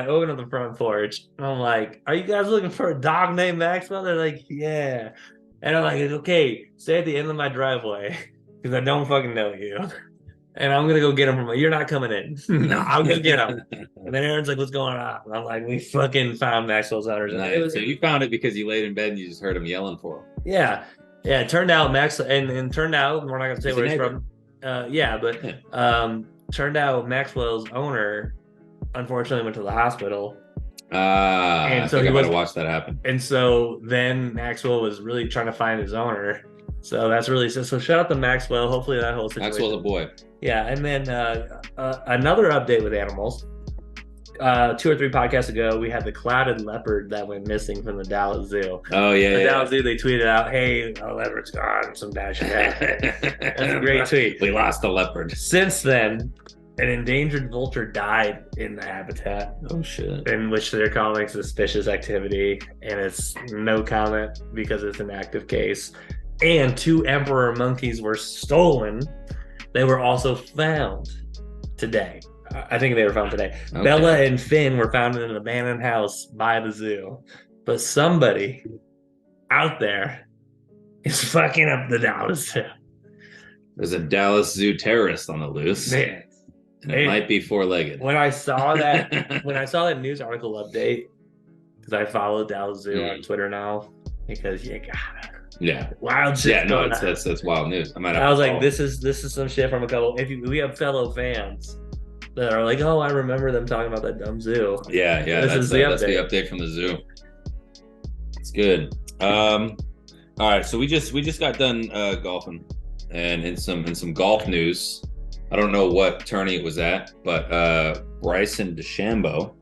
opened up the front porch. And I'm like, "Are you guys looking for a dog named Maxwell?" They're like, "Yeah," and I'm like, "Okay, stay at the end of my driveway because I don't fucking know you." And I'm gonna go get him from. You're not coming in. No, I'll go get him. And then Aaron's like, "What's going on?" And I'm like, "We fucking found Maxwell's owners." Nice. So you found it because you laid in bed and you just heard him yelling for him. Yeah, yeah. It turned out Max, and turned out we're not gonna say where he's from. Turned out Maxwell's owner, unfortunately, went to the hospital. And so he was to watch that happen. And so then Maxwell was really trying to find his owner. So that's really so. Shout out to Maxwell. Hopefully that whole situation. Maxwell's a boy. Yeah, and then another update with animals. 2 or 3 podcasts ago, we had the clouded leopard that went missing from the Dallas Zoo. Oh yeah, the Dallas Zoo. They tweeted out, "Hey, our leopard's gone. Some bad shit happened." That's a great tweet. We lost a leopard. Since then, an endangered vulture died in the habitat. Oh shit! In which they're calling suspicious activity, and it's no comment because it's an active case. And 2 emperor monkeys were stolen. They were also found today. I think they were found today. Okay. Bella and Finn were found in an abandoned house by the zoo. But somebody out there is fucking up the Dallas Zoo. There's a Dallas Zoo terrorist on the loose. Man. And it might be 4-legged. When I saw that news article update, because I follow Dallas Zoo on Twitter now, because you gotta. Yeah, wild shit. Yeah, no, that's wild news. I was like, this is some shit from a couple. We have fellow fans that are like, oh, I remember them talking about that dumb zoo. Yeah, that's the update from the zoo. It's good. All right, so we just got done golfing, and in some golf news, I don't know what tourney it was at, but Bryson DeChambeau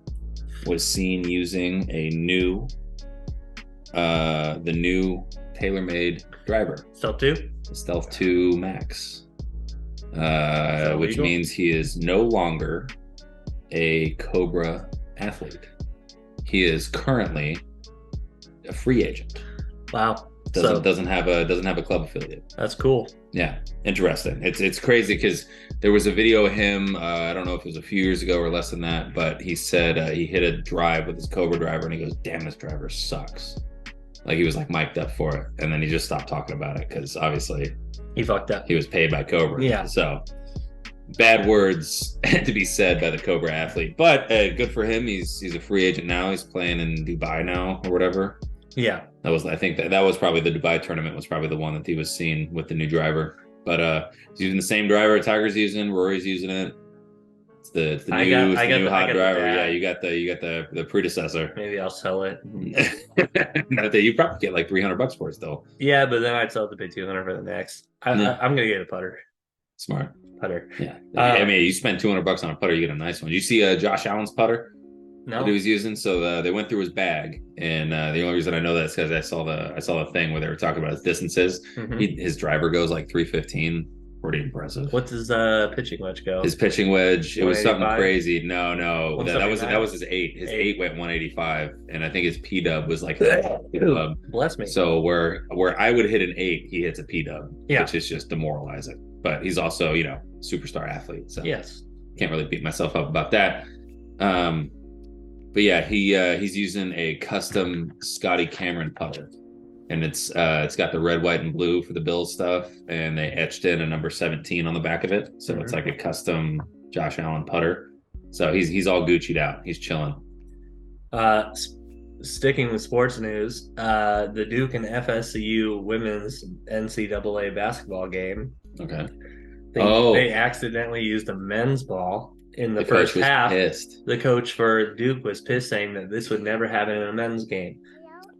was seen using the new TaylorMade driver. Stealth 2 Max. Which means he is no longer a Cobra athlete. He is currently a free agent. Wow. Doesn't have a club affiliate. That's cool. Yeah, interesting. It's crazy because there was a video of him. I don't know if it was a few years ago or less than that, but he said he hit a drive with his Cobra driver, and he goes, "Damn, this driver sucks." Like he was like mic'd up for it, and then he just stopped talking about it because obviously he fucked up. He was paid by Cobra. Yeah. So bad words to be said by the Cobra athlete, but good for him. He's a free agent now. He's playing in Dubai now or whatever. Yeah. I think that was probably the Dubai tournament was probably the one that he was seen with the new driver. But he's using the same driver Tiger's using, Rory's using it. It's the new hot driver. Yeah, you got the predecessor. Maybe I'll sell it. You probably get like $300 for it still. Yeah, but then I'd sell it to pay $200 for the next. I'm gonna get a putter. Smart putter. Yeah, I mean, you spend $200 on a putter, you get a nice one. You see Josh Allen's putter? No. That he was using. So they went through his bag, and the only reason I know that is because I saw the thing where they were talking about his distances. Mm-hmm. His driver goes like 315. Pretty impressive. What's his pitching wedge go? His pitching wedge, it was something crazy. No, that was his 8. His 8 went 185, and I think his P dub was like bless me. So where I would hit an 8, he hits a P dub, yeah, which is just demoralizing. But he's also superstar athlete, so yes, can't really beat myself up about that. But yeah, he's using a custom Scotty Cameron putter. And it's got the red, white, and blue for the Bills stuff, and they etched in a number 17 on the back of it. So It's like a custom Josh Allen putter. So he's all Gucci'd out. He's chilling. sticking with sports news, the Duke and FSU women's NCAA basketball game. Okay. They Oh, accidentally used a men's ball in the the coach first was half. pissed The coach for Duke was pissed, saying that this would never happen in a men's game.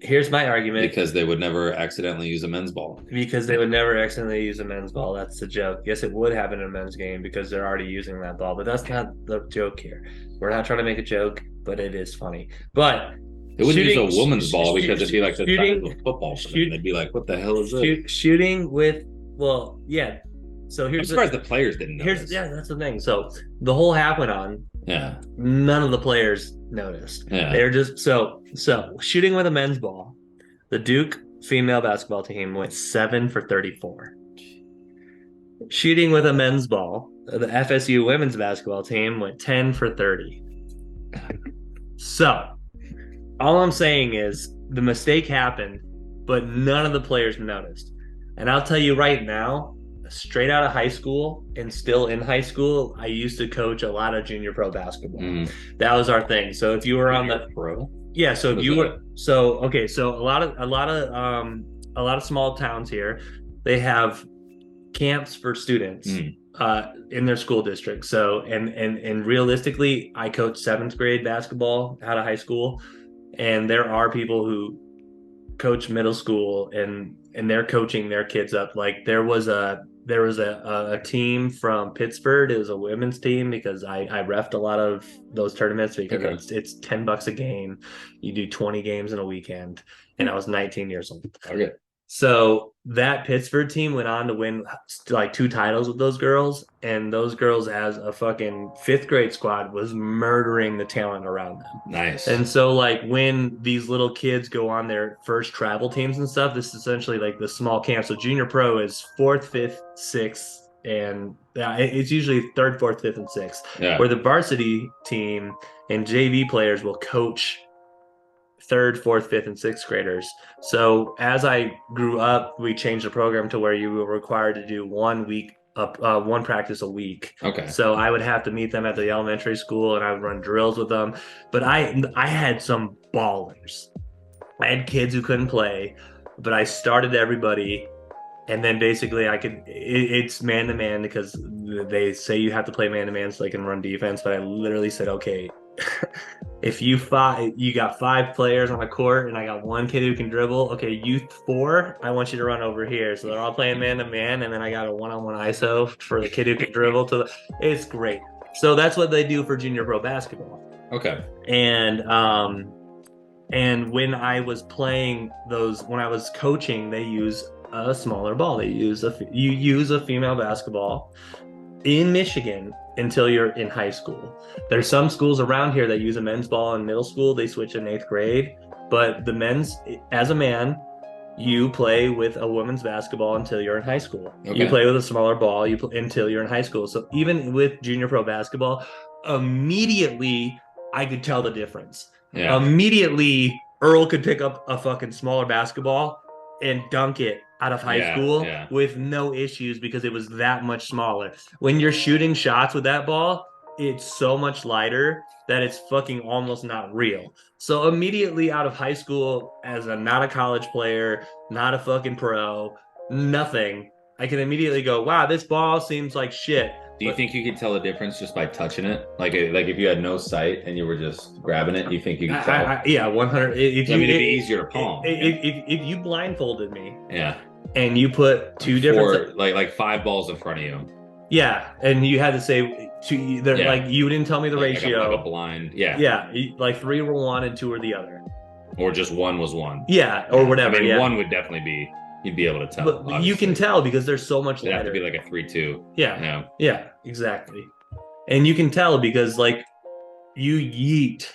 Here's my argument: because they would never accidentally use a men's ball. because they would never accidentally use a men's ball. That's the joke. Yes, it would happen in a men's game because they're already using that ball, but that's not the joke here. We're not trying to make a joke, but it is funny. But They wouldn't use a woman's ball because it'd be like the size of shooting, a football for them. They'd be like, "What the hell is this?" shooting with, well, yeah. So I'm surprised the players didn't notice. yeah, that's the thing. So the whole happened on. Yeah. None of the players noticed. Yeah. They're just so shooting with a men's ball. The Duke female basketball team went 7 for 34. Shooting with a men's ball, the FSU women's basketball team went 10 for 30. So, all I'm saying is the mistake happened, but none of the players noticed. And I'll tell you right now, straight out of high school and still in high school, I used to coach a lot of junior pro basketball. That was our thing. So if you were on the pro, yeah, so if you were so okay, so a lot of small towns here, they have camps for students in their school district. So and realistically, I coached 7th grade basketball out of high school, and there are people who coach middle school and they're coaching their kids up. Like there was a team from Pittsburgh. It was a women's team because I refed a lot of those tournaments because it's $10 a game. You do 20 games in a weekend, and I was 19 years old. Okay. So that Pittsburgh team went on to win like 2 titles with those girls, and those girls as a fucking 5th grade squad was murdering the talent around them. Nice. And so like when these little kids go on their first travel teams and stuff, this is essentially like the small camp. So junior pro is 4th, 5th, 6th, and it's usually 3rd, 4th, 5th, and 6th. Yeah. Where the varsity team and JV players will coach 3rd, 4th, 5th, and 6th graders. So as I grew up, we changed the program to where you were required to do 1 week one practice a week. Okay. So I would have to meet them at the elementary school, and I would run drills with them. But I had some ballers. I had kids who couldn't play, but I started everybody. And then basically it's man to man because they say you have to play man to man so they can run defense. But I literally said, okay, if you got 5 players on the court and I got 1 kid who can dribble, okay, you 4, I want you to run over here. So they're all playing man to man, and then I got a 1-on-1 ISO for the kid who can dribble it's great. So that's what they do for junior pro basketball. Okay. And when I was playing when I was coaching, they use a smaller ball. You use a female basketball in Michigan until you're in high school. There's some schools around here that use a men's ball in middle school. They switch in 8th grade, but the men's, as a man, you play with a women's basketball until you're in high school. Okay. You play with a smaller ball until you're in high school. So even with junior pro basketball, immediately I could tell the difference. Yeah. Immediately Earl could pick up a fucking smaller basketball and dunk it out of high school with no issues because it was that much smaller. When you're shooting shots with that ball, it's so much lighter that it's fucking almost not real. So immediately out of high school, as not a college player, not a fucking pro, nothing, I can immediately go, wow, this ball seems like shit. Do you think you could tell the difference just by touching it? Like if you had no sight and you were just grabbing it, you think you could tell? Yeah, 100. It'd be easier to palm. If you blindfolded me, and you put 2 different, like 5 balls in front of you, and you had to say like you didn't tell me the ratio, like a blind, like 3 were 1 and 2 were the other, or just 1 was 1, or whatever. I mean, 1 would definitely be. You'd be able to tell. But obviously. You can tell because there's so much lighter. It'd have to be like a 3-2. Yeah, exactly. And you can tell because like you yeet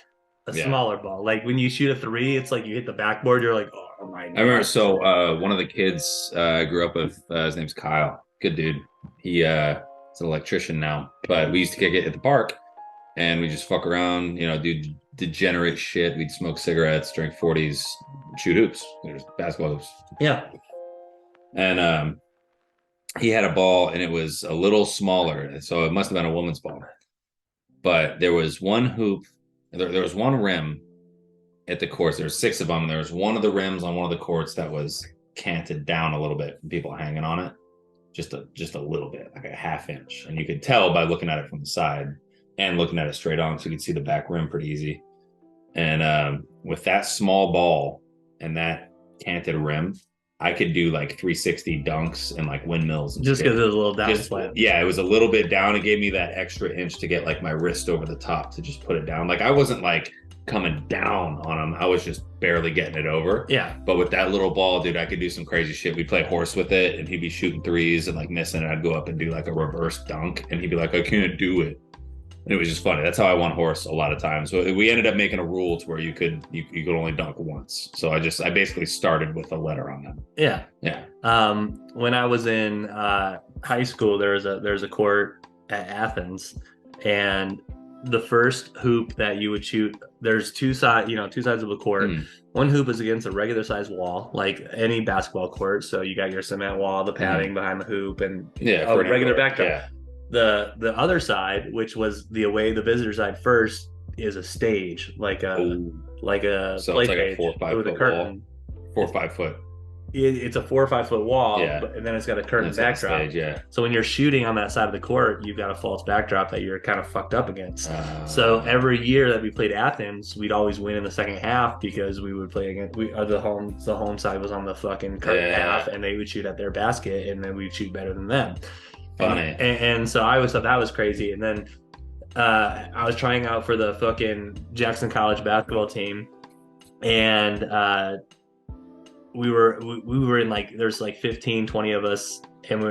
a smaller ball. Like when you shoot a 3, it's like you hit the backboard. You're like, oh my God. I remember. So one of the kids I grew up with, his name's Kyle. Good dude. He's an electrician now, but we used to kick it at the park, and we just fuck around. Do degenerate shit. We'd smoke cigarettes, drink 40s, shoot hoops. There's basketball hoops. Yeah. And he had a ball, and it was a little smaller, so it must have been a woman's ball. But there was one hoop, there was one rim, at the courts. There were six of them. There was one of the rims on one of the courts that was canted down a little bit, and people hanging on it, just a little bit, like a half inch, and you could tell by looking at it from the side and looking at it straight on, so you could see the back rim pretty easy. And with that small ball and that canted rim, I could do like 360 dunks and like windmills and Just shit. because it was a little down slant. Yeah, it was a little bit down. It gave me that extra inch to get like my wrist over the top to just put it down. Like I wasn't like coming down on him. I was just barely getting it over. Yeah. But with that little ball, dude, I could do some crazy shit. We'd play horse with it and he'd be shooting threes and like missing, and I'd go up and do like a reverse dunk and he'd be like, I can't do it. And it was just funny. That's how I won horse a lot of times. So we ended up making a rule to where you could only dunk once. So I basically started with a letter on them. Yeah. Yeah. When I was in high school, there's a court at Athens, and the first hoop that you would shoot, there's two sides of a court. One hoop is against a regular sized wall, like any basketball court. So you got your cement wall, the padding behind the hoop, and a regular backdrop. Yeah. The other side, which was the visitor side first, is a stage, like a so play it's like stage a 4 or 5 with a foot curtain. Wall. 4 or 5 foot. It's a 4 or 5 foot wall, yeah. And then it's got a curtain backdrop. Stage, yeah. So when you're shooting on that side of the court, you've got a false backdrop that you're kind of fucked up against. So every year that we played Athens, we'd always win in the second half because we would play against the home side was on the fucking curtain half, and they would shoot at their basket, and then we'd shoot better than them. Funny. And so I always thought that was crazy. And then I was trying out for the fucking Jackson College basketball team, and we were in like, there's like 15, 20 of us, and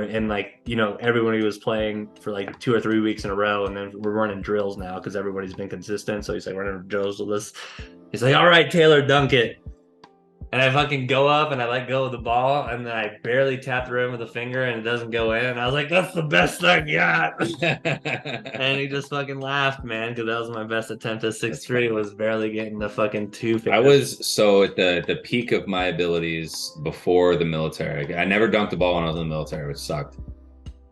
everybody was playing for like 2 or 3 weeks in a row, and then we're running drills now because everybody's been consistent. So he's like running drills with us. He's like, all right, Taylor, dunk it. And I fucking go up and I let go of the ball, and then I barely tap the rim with a finger and it doesn't go in. And I was like, that's the best I got. And he just fucking laughed, man, because that was my best attempt at 6'3", was barely getting the fucking 2 fingers. I was so at the peak of my abilities before the military. I never dunked the ball when I was in the military, which sucked.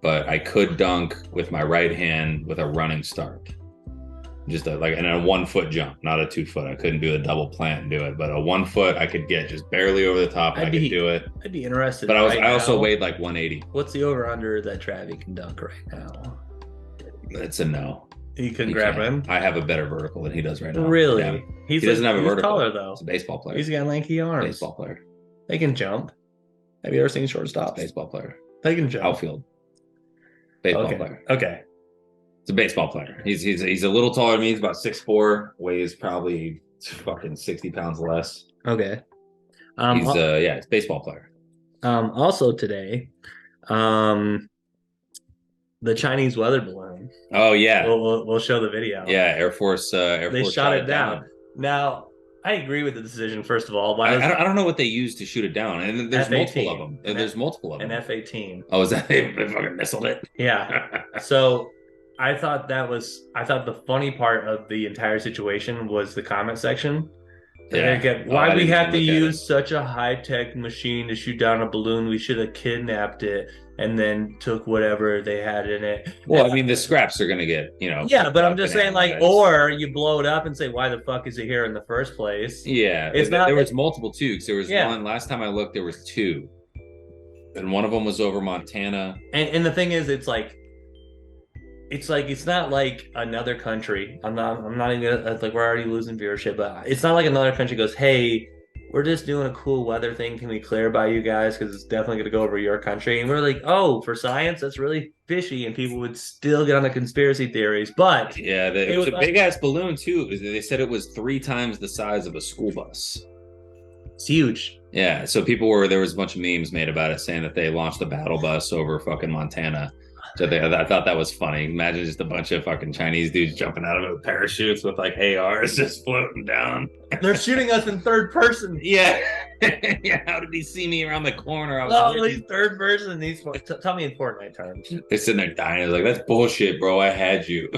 But I could dunk with my right hand with a running start. Just and a 1 foot jump, not a 2 foot. I couldn't do a double plant and do it, but a 1 foot I could get just barely over the top. And I could do it. I'd be interested. But I also weighed like 180. What's the over under that Travi can dunk right now? It's a no. He couldn't grab him. I have a better vertical than he does right now. Really? Yeah. He doesn't have a vertical. He's taller though. He's a baseball player. He's got lanky arms. Baseball player. They can jump. Have you ever seen shortstops? Baseball player. They can jump. Outfield. Baseball player. Okay. It's a baseball player. He's a little taller than me. He's about 6'4", weighs probably fucking 60 pounds less. Okay. He's it's a baseball player. Also today, the Chinese weather balloon. Oh yeah. We'll show the video. Yeah, Air Force. They shot it down. Now, I agree with the decision. First of all, I don't know what they used to shoot it down, and there's multiple of them. There's multiple of them. An F-18. Oh, is that they fucking missiled it? Yeah. So I thought the funny part of the entire situation was the comment section. Yeah. Why we have to use such a high-tech machine to shoot down a balloon? We should have kidnapped it and then took whatever they had in it. Well, I mean, the scraps are going to get, Yeah, but I'm just saying, like, or you blow it up and say, why the fuck is it here in the first place? Yeah. There was multiple, too, because there was one. Last time I looked, there was 2. And one of them was over Montana. And the thing is, it's not like another country. I'm not even gonna, like, we're already losing viewership, but it's not like another country goes, hey, we're just doing a cool weather thing. Can we clarify you guys? Because it's definitely going to go over your country. And we're like, oh, for science, that's really fishy. And people would still get on the conspiracy theories. But yeah, it was a big ass balloon too. They said it was 3 times the size of a school bus. It's huge. Yeah. So there was a bunch of memes made about it saying that they launched a battle bus over fucking Montana. So I thought that was funny. Imagine just a bunch of fucking Chinese dudes jumping out of it with parachutes with like ARs just floating down. They're shooting us in third person. Yeah. Yeah. How did he see me around the corner? He's third person. Tell me in Fortnite terms. They're sitting there dying. It's like, that's bullshit, bro. I had you.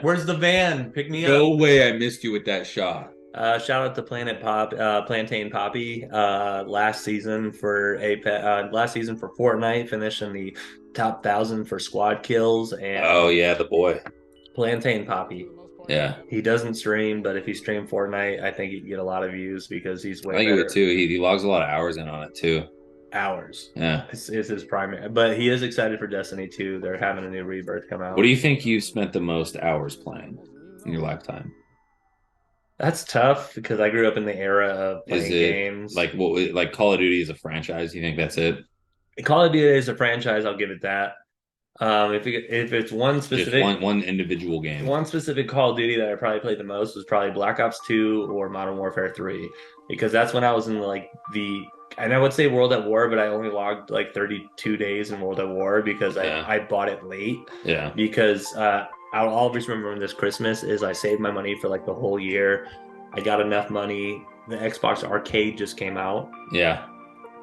Where's the van? Pick me up. No way I missed you with that shot. Shout out to Plantain Poppy. Last season for Fortnite, finished in the top 1,000 for squad kills. And oh yeah, the boy Plantain Poppy. Yeah, He doesn't stream, but if he streamed Fortnite, I think he'd get a lot of views because he's I way think he would better too. He logs a lot of hours in on it too. hours. Yeah. Is his primary, but he is excited for Destiny 2. They're having a new rebirth come What do out. you think you spent the most hours playing in your lifetime? That's tough because I grew up in the era of Is playing it games. like like Call of Duty is a franchise? You think that's it? Call of Duty is a franchise. I'll give it that. If it's Just one individual game. one specific Call of Duty that I probably played the most was probably Black Ops 2 or Modern Warfare 3 because that's when I was in like the and I would say World at War, but I only logged like 32 days in World at War because Yeah. I bought it late Yeah. because I'll always remember this Christmas is I saved my money for like the whole year. I got enough money. The Xbox Arcade just came out. Yeah.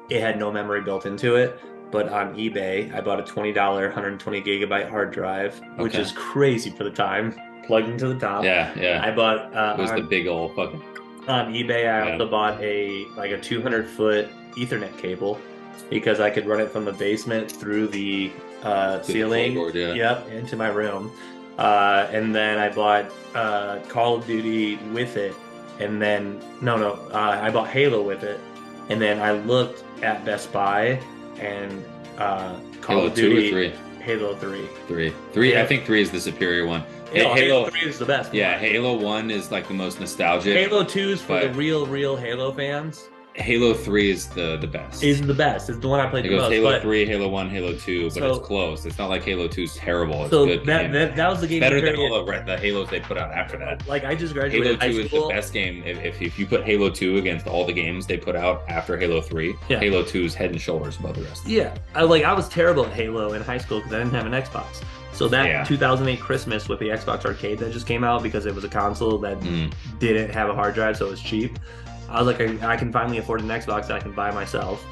It had no memory built into it. But on eBay, I bought a $20 120 gigabyte hard drive, which Okay. is crazy for the time. Plugged into the top. Yeah. Yeah. I bought It was the big old fucking. on eBay. I Yeah. also bought a 200-foot Ethernet cable because I could run it from the basement through the ceiling. floorboard, yeah. Yep, into my room. And then I bought Call of Duty with it, and then I bought Halo with it, and then I looked at Best Buy and Call Halo of 2 or Duty 3? Halo 3. 3. Yeah. I think 3 is the superior one. Halo 3 is the best. Yeah, Halo 1 is like the most nostalgic. Halo 2 is for the but- real Halo fans. Halo 3 is the best. Is the best. It's the one I played It the goes most. Halo but, 3, Halo 1, Halo 2, but So- it's close. It's not like Halo 2 is terrible. It's So good. game. that was the game. Better than period. all the Halos they put out after that. Like I just Halo graduated 2 high is the school. best game. If you put Halo 2 against all the games they put out after Halo 3, Yeah. Halo 2 is head and shoulders above the rest. Yeah, I was terrible at Halo in high school because I didn't have an Xbox. So that Yeah. 2008 Christmas with the Xbox Arcade that just came out because it was a console that didn't have a hard drive, so it was cheap. I was like, I can finally afford an Xbox that I can buy myself.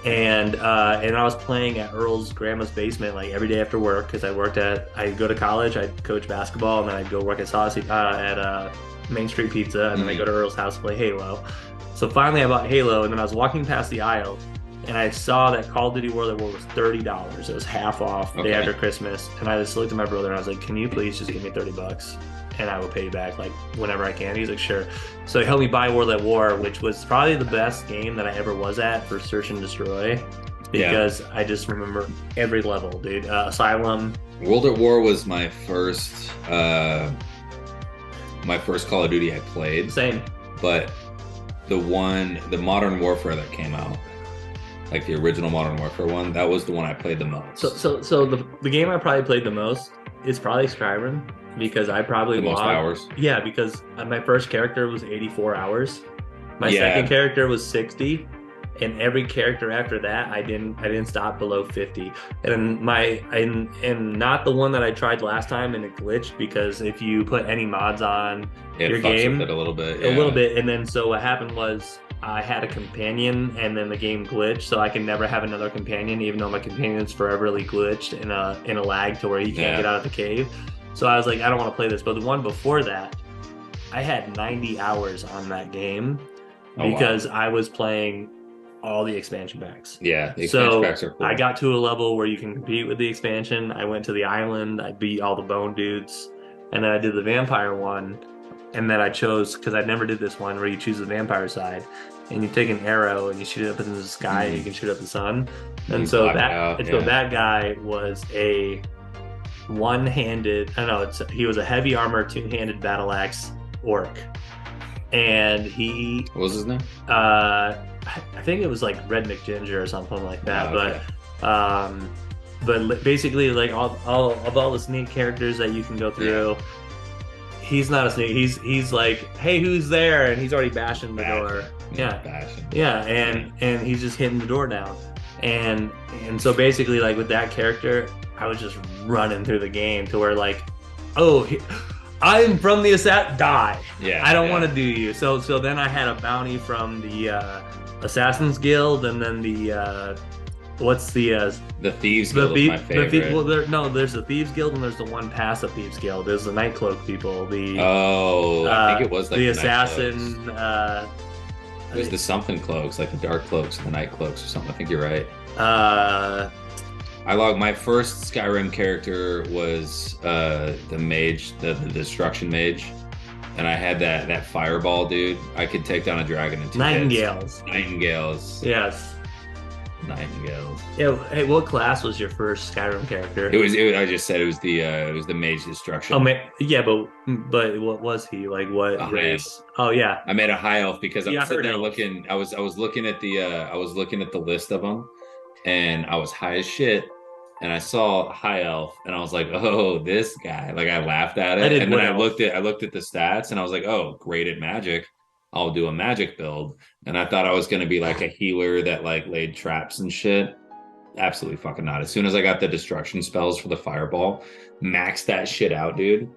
And I was playing at Earl's grandma's basement like every day after work because I'd go to college, I'd coach basketball, and then I'd go work at Main Street Pizza, and then I'd go to Earl's house to play Halo. So finally I bought Halo, and then I was walking past the aisle, and I saw that Call of Duty World at War was $30. It was half off the day after Christmas, and I just looked at my brother and I was like, "Can you please just give me $30, and I will pay you back like whenever I can." He's like, "Sure." So he helped me buy World at War, which was probably the best game that I ever was at for Search and Destroy, because I just remember every level, dude. Asylum. World at War was my first Call of Duty I played. Same. But the Modern Warfare that came out, like the original Modern Warfare one, that was the one I played the most. So the game I probably played the most is probably Skyrim because I probably the most logged, hours. Yeah, because my first character was 84 hours. My second character was 60, and every character after that I didn't stop below 50. And not the one that I tried last time, and it glitched because if you put any mods on your fucks game with it a little bit. a little bit, and then so what happened was I had a companion, and then the game glitched, so I can never have another companion, even though my companion's foreverly glitched in a lag to where he can't get out of the cave. So I was like, I don't want to play this. But the one before that, I had 90 hours on that game because I was playing all the expansion packs. Yeah, the expansion packs are cool. I got to a level where you can compete with the expansion. I went to the island. I beat all the bone dudes, and then I did the vampire one. And then I chose, because I never did this one, where you choose the vampire side, and you take an arrow and you shoot it up into the sky, and you can shoot up the sun. And so that guy was a one-handed. I don't know. He was a heavy armor, two-handed battle axe orc, and he. What was his name? I think it was like Red McGinger or something like that. But basically, like all the sneak characters that you can go through. Yeah. He's not a sneak. He's like, "Hey, who's there?" And he's already bashing the door. Yeah, and he's just hitting the door down. And so basically, like with that character, I was just running through the game to where like, I'm from the die. Yeah, I don't want to do you. So then I had a bounty from the Assassin's Guild, and then the Thieves Guild is my favorite. There's the Thieves Guild, and there's the one past the Thieves Guild. There's the Nightcloak people. I think it was like the Assassin. It was the something cloaks, like the dark cloaks and the night cloaks or something. I think you're right. I logged my first Skyrim character was the mage, the destruction mage, and I had that fireball, dude. I could take down a dragon in 2 hits. Nightingales. Nightingales. Yes. Nightingales. Yeah. Hey, what class was your first Skyrim character? I just said it was the mage destruction. Oh man, yeah, but what was he like? What A high race? Oh yeah, I made a high elf because I'm yeah. I sitting heard there elf. looking. I was looking at the list of them, and I was high as shit. And I saw high elf, and I was like, "Oh, this guy!" Like I laughed at I it, did and then wood elf. I looked at the stats, and I was like, "Oh, great at magic. I'll do a magic build." And I thought I was going to be like a healer that like laid traps and shit. Absolutely fucking not. As soon as I got the destruction spells for the fireball, maxed that shit out, dude.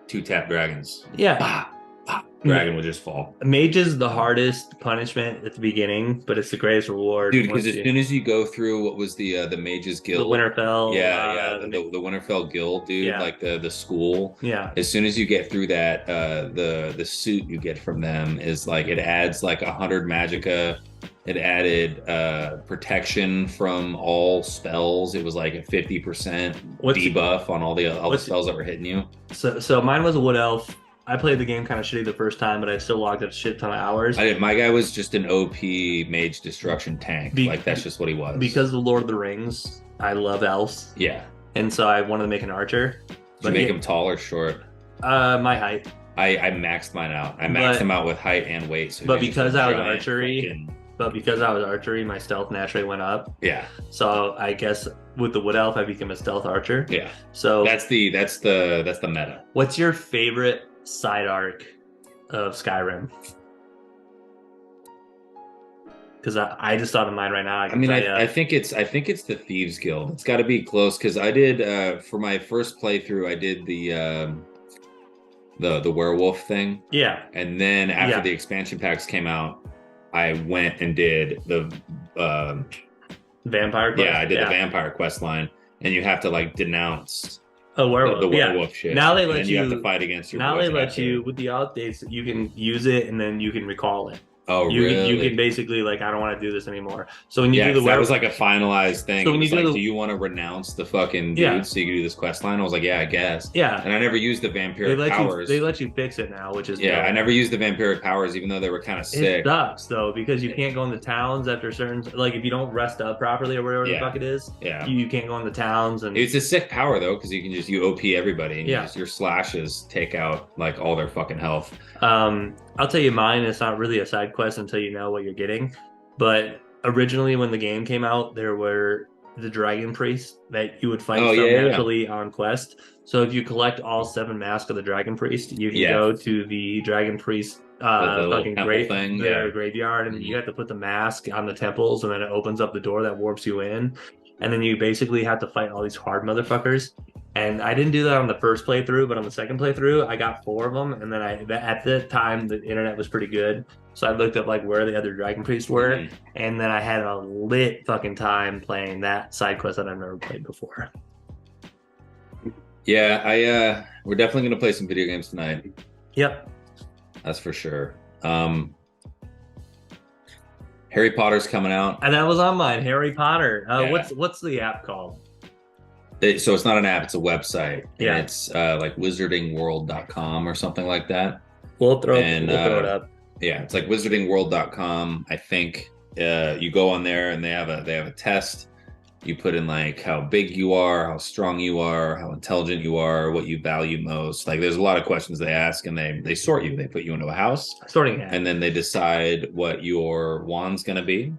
2-tap dragons. Yeah, Bah, bah, dragon would just fall. mage is the hardest punishment at the beginning, but it's the greatest reward. Dude, because as soon as you go through what was the Mages the Guild, Winterfell, the Winterfell Guild, dude, yeah. like the school. Yeah, As soon as you get through that, the suit you get from them is like it adds like 100 magicka. It added protection from all spells. It was like a 50% debuff on all the spells that were hitting you. so mine was a wood elf. I played the game kind of shitty the first time, but I still logged a shit ton of hours. I did. My guy was just an OP mage destruction tank. Like that's just what he was. Because of the Lord of the Rings, I love elves. Yeah. And so I wanted to make an archer. Did you make him tall or short? My height. I maxed mine out. I maxed him out with height and weight. So but because I was archery, my stealth naturally went up. Yeah. So I guess with the wood elf, I became a stealth archer. Yeah. So that's the meta. What's your favorite side arc of Skyrim? Because I just thought of mine right now. I think it's the Thieves Guild. It's got to be close because I did for my first playthrough. I did the werewolf thing. Yeah. And then after the expansion packs came out, I went and did the vampire quest. Yeah, I did the vampire quest line, and you have to like denounce werewolf. the werewolf shit. Now they let you have to fight against your. Now they let you with the updates. You can use it and then you can recall it. Oh, really? You can basically like, I don't want to do this anymore. So when you do the that was like a finalized thing. So when do you want to renounce the fucking dude so you can do this quest line? I was like, yeah, I guess. Yeah. And I never used the vampiric powers. They let you fix it now, which is good. I never used the vampiric powers, even though they were kind of sick. It sucks though, because you can't go in the towns after certain, like if you don't rest up properly or whatever the fuck it is. Yeah. You can't go in the towns, and it's a sick power though, because you can just OP everybody, and your slashes take out like all their fucking health. I'll tell you mine. It's not really a side quest until you know what you're getting. But originally, when the game came out, there were the dragon priests that you would fight naturally on quest. So if you collect all 7 masks of the dragon priest, you can go to the dragon priest fucking graveyard, and you have to put the mask on the temples, and then it opens up the door that warps you in, and then you basically have to fight all these hard motherfuckers. And I didn't do that on the first playthrough, but on the second playthrough, I got 4 of them. And then at the time, the internet was pretty good. So I looked up like where the other dragon priests were. And then I had a lit fucking time playing that side quest that I've never played before. Yeah, we're definitely going to play some video games tonight. Yep. That's for sure. Harry Potter's coming out. And that was on mine, Harry Potter. What's the app called? So it's not an app, it's a website. Yeah. And it's like wizardingworld.com or something like that. We'll throw it up. Yeah, it's like wizardingworld.com. I think you go on there and they have a test. You put in like how big you are, how strong you are, how intelligent you are, what you value most. Like there's a lot of questions they ask, and they sort you. They put you into a house. Sorting hat. And then they decide what your wand's gonna be.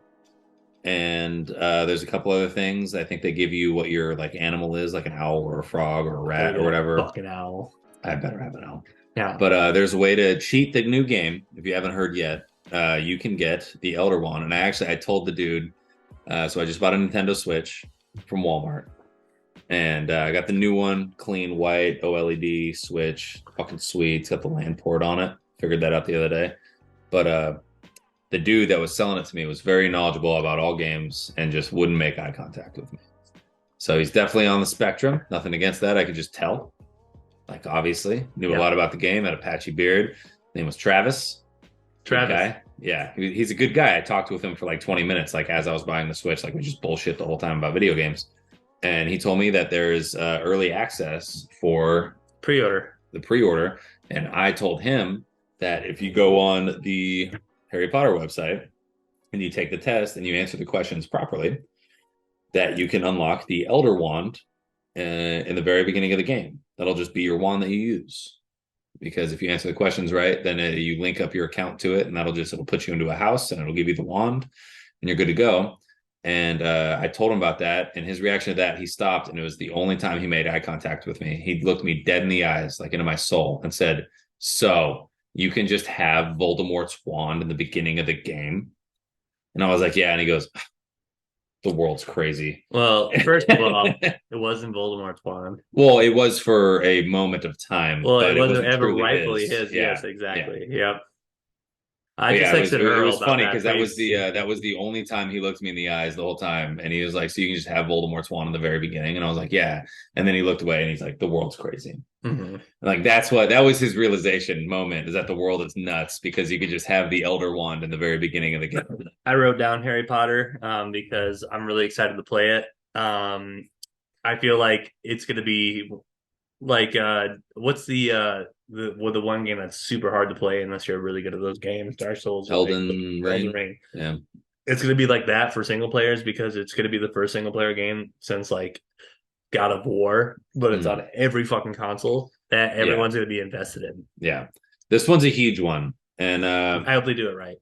And there's a couple other things. I think they give you what your like animal is, like an owl or a frog or a rat or whatever. Fucking owl. I better have an owl. Yeah. But there's a way to cheat the new game. If you haven't heard yet, you can get the Elder Wand. And I told the dude, so I just bought a Nintendo Switch from Walmart. And I got the new one, clean white OLED Switch, fucking sweet. It's got the LAN port on it. Figured that out the other day. But the dude that was selling it to me was very knowledgeable about all games and just wouldn't make eye contact with me. So he's definitely on the spectrum. Nothing against that. I could just tell. Like, obviously, knew a lot about the game, had a patchy beard. Name was Travis. Guy. Yeah, he's a good guy. I talked with him for like 20 minutes, like as I was buying the Switch. Like we just bullshit the whole time about video games. and he told me that there's early access for Pre-order. the pre-order, and I told him that if you go on the Harry Potter website and you take the test and you answer the questions properly, that you can unlock the Elder Wand in the very beginning of the game. That'll just be your wand that you use. Because if you answer the questions right, then you link up your account to it, and it'll put you into a house, and it'll give you the wand, and you're good to go. And I told him about that, and his reaction to that, he stopped, and it was the only time he made eye contact with me. He looked me dead in the eyes, like into my soul, and said, "So you can just have Voldemort's wand in the beginning of the game?" And I was like, "Yeah." And he goes, "The world's crazy." Well, first of all, it wasn't Voldemort's wand. Well, it was for a moment of time, Well, it but it wasn't wasn't ever truly rightfully his. his. Yeah, Yes, yeah. exactly. Yep. I But just yeah, texted it Earl was about funny that because crazy. that was the only time he looked me in the eyes the whole time, and he was like, "So you can just have Voldemort's wand in the very beginning," and I was like, "Yeah," and then he looked away and he's like, "The world's crazy." Mhm. Like that was his realization moment, is that the world is nuts because you could just have the Elder Wand in the very beginning of the game. I wrote down Harry Potter because I'm really excited to play it. I feel like it's going to be like what's the one game that's super hard to play unless you're really good at those games? Dark Souls or like Elden Elden Ring, Ring. yeah, It's going to be like that for single players because it's going to be the first single player game since like God of War, but it's mm, on every fucking console that yeah, everyone's going to be invested in. yeah. This one's a huge one, and I hope they do it right.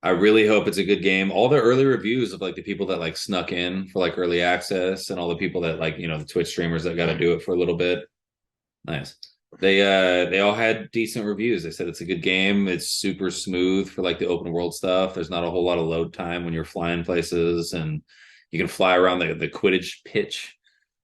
I really hope it's a good game. All the early reviews of like the people that like snuck in for like early access, and all the people that like, the Twitch streamers that got to do it for a little bit. Nice. They all had decent reviews. They said it's a good game. It's super smooth for like the open world stuff. There's not a whole lot of load time when you're flying places, and you can fly around the Quidditch pitch,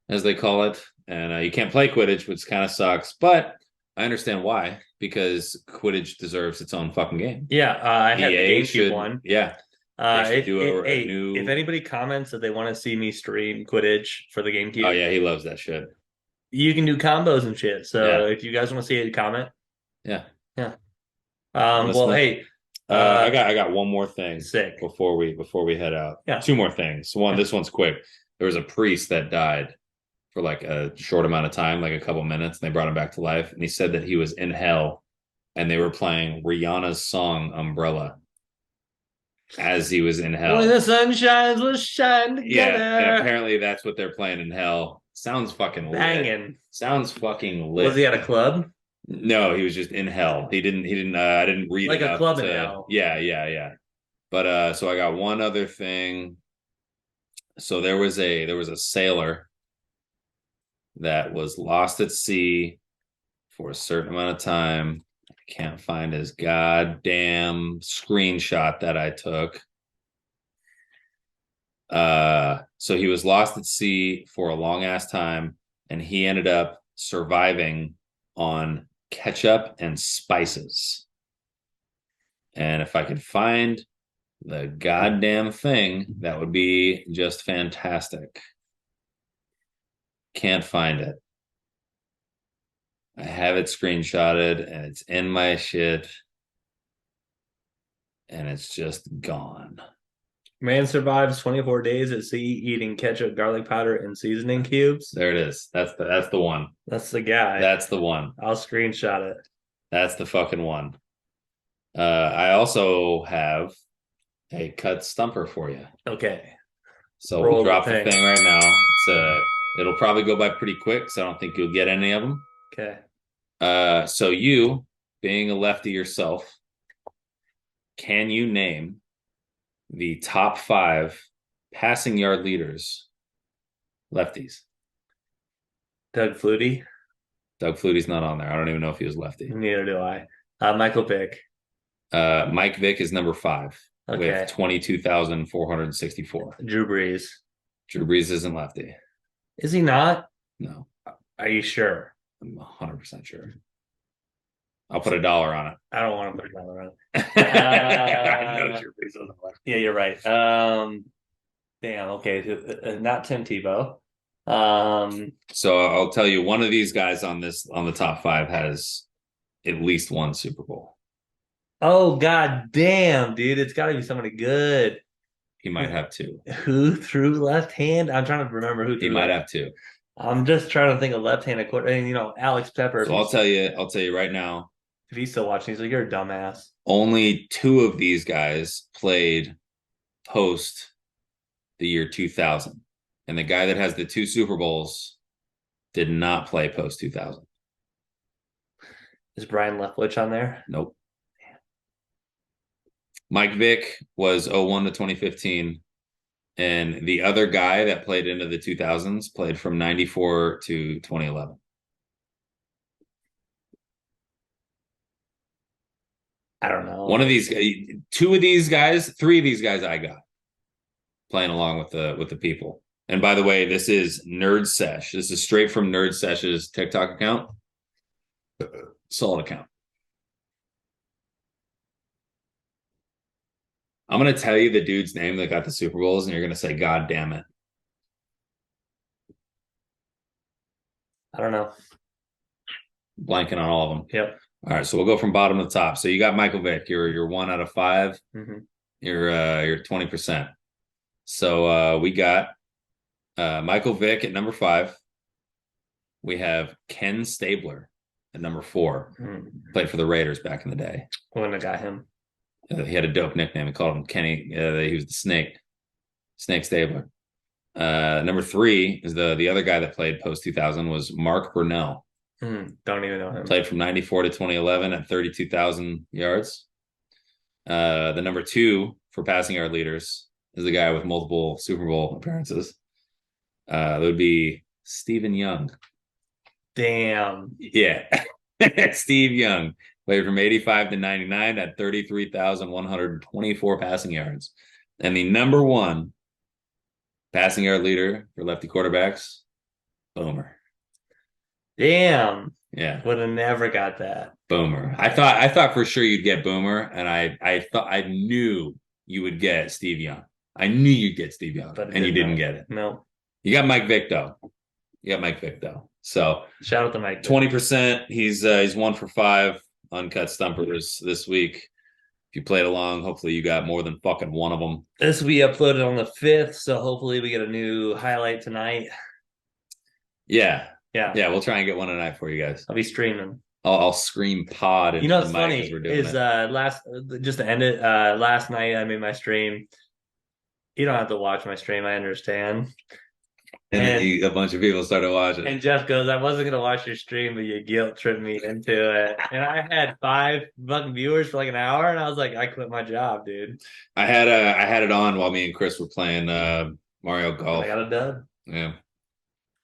as they call it. And you can't play Quidditch, which kind of sucks, but I understand why, because Quidditch deserves its own fucking game. Yeah, I had the EA GameCube should, one. yeah, they should do a Hey, if new. anybody comments that they want to see me stream Quidditch for the Oh GameCube, yeah, he loves that shit. you can do combos and shit. So Yeah, if you guys want to see it, comment. yeah. Yeah. Let us Well, know. hey, uh, I got one more thing sick. before we head out. Yeah. Two more things. One, Yeah. this one's quick. There was a priest that died for like a short amount of time, like a couple minutes, and they brought him back to life. And he said that he was in hell, and they were playing Rihanna's song "Umbrella" as he was in hell. When the sun shines, we'll shine Yeah, and together. apparently that's what they're playing in hell. Sounds fucking lit. Banging. Sounds fucking Was he lit. at a club? No, he was just in hell. He didn't I didn't read Like a enough club in to. hell. Yeah, yeah, yeah. But so I got one other thing. So there was a sailor that was lost at sea for a certain amount of time. I can't find his goddamn screenshot that I took. So he was lost at sea for a long ass time, and he ended up surviving on ketchup and spices. And if I could find the goddamn thing, that would be just fantastic. Can't find it. I have it screenshotted and it's in my shit, and it's just gone. Man survives 24 days at sea eating ketchup, garlic powder, and seasoning cubes. There it is. That's the one. That's the guy. That's the one. I'll screenshot it. That's the fucking one. I also have a cut stumper for you. Okay. So Roll we'll the drop the thing. thing right now. It'll probably go by pretty quick, so I don't think you'll get any of them. Okay. So you, being a lefty yourself, can you name the top 5 passing yard leaders, lefties? Doug Flutie. Doug Flutie's not on there. I don't even know if he was lefty. Neither do I. Michael Vick. Mike Vick is number 5 Okay. with 22,464. Drew Brees. Drew Brees isn't lefty. Is he not? No, Are you sure? I'm 100% sure. I'll put $1 on it. I don't want to put another on. I know Drew Brees isn't lefty. Yeah, you're right. Damn. Okay. Not Tim Tebow. So I'll tell you, one of these guys on the top 5 has at least one Super Bowl. Oh god damn, dude! It's got to be somebody good. He might have two. Who threw left hand? I'm trying to remember who He threw might left. have two. I'm just trying to think of left-handed quarter. And Alex Pepper, So I'll tell you right now, if he's still watching, he's like, "You're a dumbass." only two of these guys played post the year 2000. And the guy that has the two Super Bowls did not play post 2000. Is Brian Leftwich on there? Nope. Mike Vick was 01 to 2015. And the other guy that played into the 2000s played from 94 to 2011. I don't know. One of these, two of these guys, three of these guys I got playing along with the people. And by the way, this is Nerd Sesh. This is straight from Nerd Sesh's TikTok account. Solid account. I'm going to tell you the dude's name that got the Super Bowls, and you're going to say, God damn it. I don't know. Blanking on all of them. Yep. All right, so we'll go from bottom to top. So you got Michael Vick. You're 1 out of 5. Mm-hmm. You're 20%. So we got Michael Vick at number 5. We have Ken Stabler at number 4. Mm-hmm. Played for the Raiders back in the day. Wouldn't have got him. He had a dope nickname. We called him Kenny. He was the Snake Stabler. Number 3 is the other guy that played post 2000 was Mark Brunell. Don't even know him. Played from 94 to 2011 at 32,000 yards. The number 2 for passing yard leaders is the guy with multiple Super Bowl appearances. That would be Stephen Young. Damn. Yeah. Steve Young. Played from 85 to 99 at 33,124 passing yards. And the number 1 passing yard leader for lefty quarterbacks, Boomer. Damn. Yeah. Would have never got that. Boomer. I thought for sure you'd get Boomer, and I knew you would get Steve Young. I knew you'd get Steve Young, and you didn't get it. No. You got Mike Vick though. So shout out to Mike. 20%. He's 1 for 5 uncut stumpers this week. If you played along, hopefully you got more than fucking one of them. This will be uploaded on the 5th, so hopefully we get a new highlight tonight. Yeah. We'll try and get one tonight for you guys. I'll be streaming. I'll scream pod. You know what's funny is just to end it. Last night I made my stream. You don't have to watch my stream. I understand. And a bunch of people started watching. And Jeff goes, "I wasn't gonna watch your stream, but you guilt tripped me into it." And I had 5 fucking viewers for like an hour, and I was like, "I quit my job, dude." I had it on while me and Chris were playing Mario Golf. I got a dub. Yeah.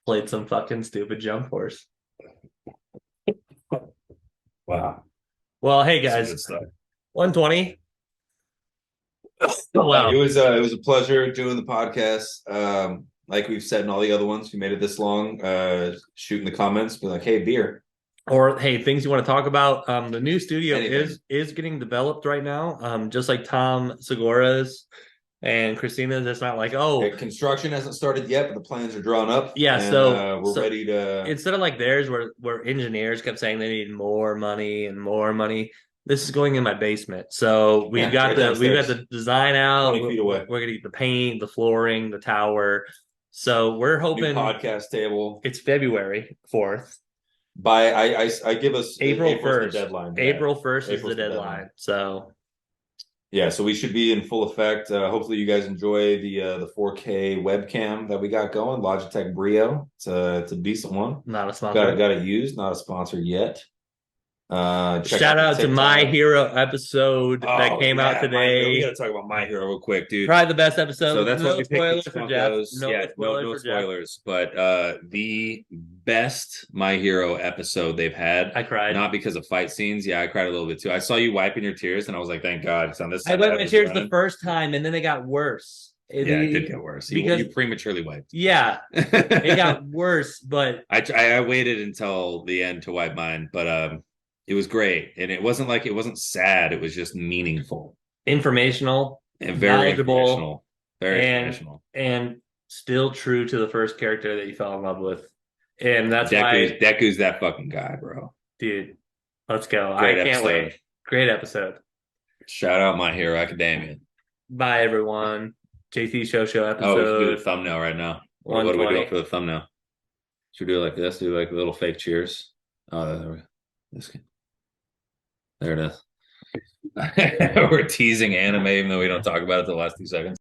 Played some fucking stupid jump force. Wow. Well, hey guys, 120. Wow. It was a pleasure doing the podcast. Like we've said in all the other ones, if you made it this long, shoot in the comments, be like, hey, beer. Or hey, things you want to talk about. The new studio is getting developed right now. Just like Tom Segura's and Christina's. It's not like, construction hasn't started yet, but the plans are drawn up. Yeah, and, we're ready to instead of like theirs where engineers kept saying they need more money and more money. This is going in my basement. So we've got the design out. 20 feet away. We're gonna get the paint, the flooring, the tower. So we're hoping new podcast table. It's February 4th. By I give us April 1st deadline. April 1st is the deadline. So yeah, so we should be in full effect. Hopefully you guys enjoy the 4K webcam that we got going. Logitech Brio. It's a decent one. Not a sponsor. Got it used. Not a sponsor yet. Shout out to My Hero episode that came out today. We gotta talk about My Hero real quick, dude. Probably the best episode. So that's no what we spoilers picked for Jeff. No spoilers. But the best My Hero episode they've had. I cried. Not because of fight scenes. Yeah, I cried a little bit too. I saw you wiping your tears, and I was like, thank God. It's on this. I wiped my tears the first time, and then they got worse. It did get worse because you prematurely wiped. Yeah, it got worse. But I waited until the end to wipe mine, but it was great, and it wasn't sad. It was just meaningful, informational, and very informational, informational, and still true to the first character that you fell in love with. And that's Deku's that fucking guy, bro. Dude, let's go! I can't wait. Great episode. Shout out My Hero Academia. Bye, everyone. JT Show Show Oh, we should do the episode thumbnail right now. What are we doing 120. for the thumbnail? Should we do like let's do like a little fake cheers. Oh, there we go. There it is. We're teasing anime even though we don't talk about it the last 2 seconds.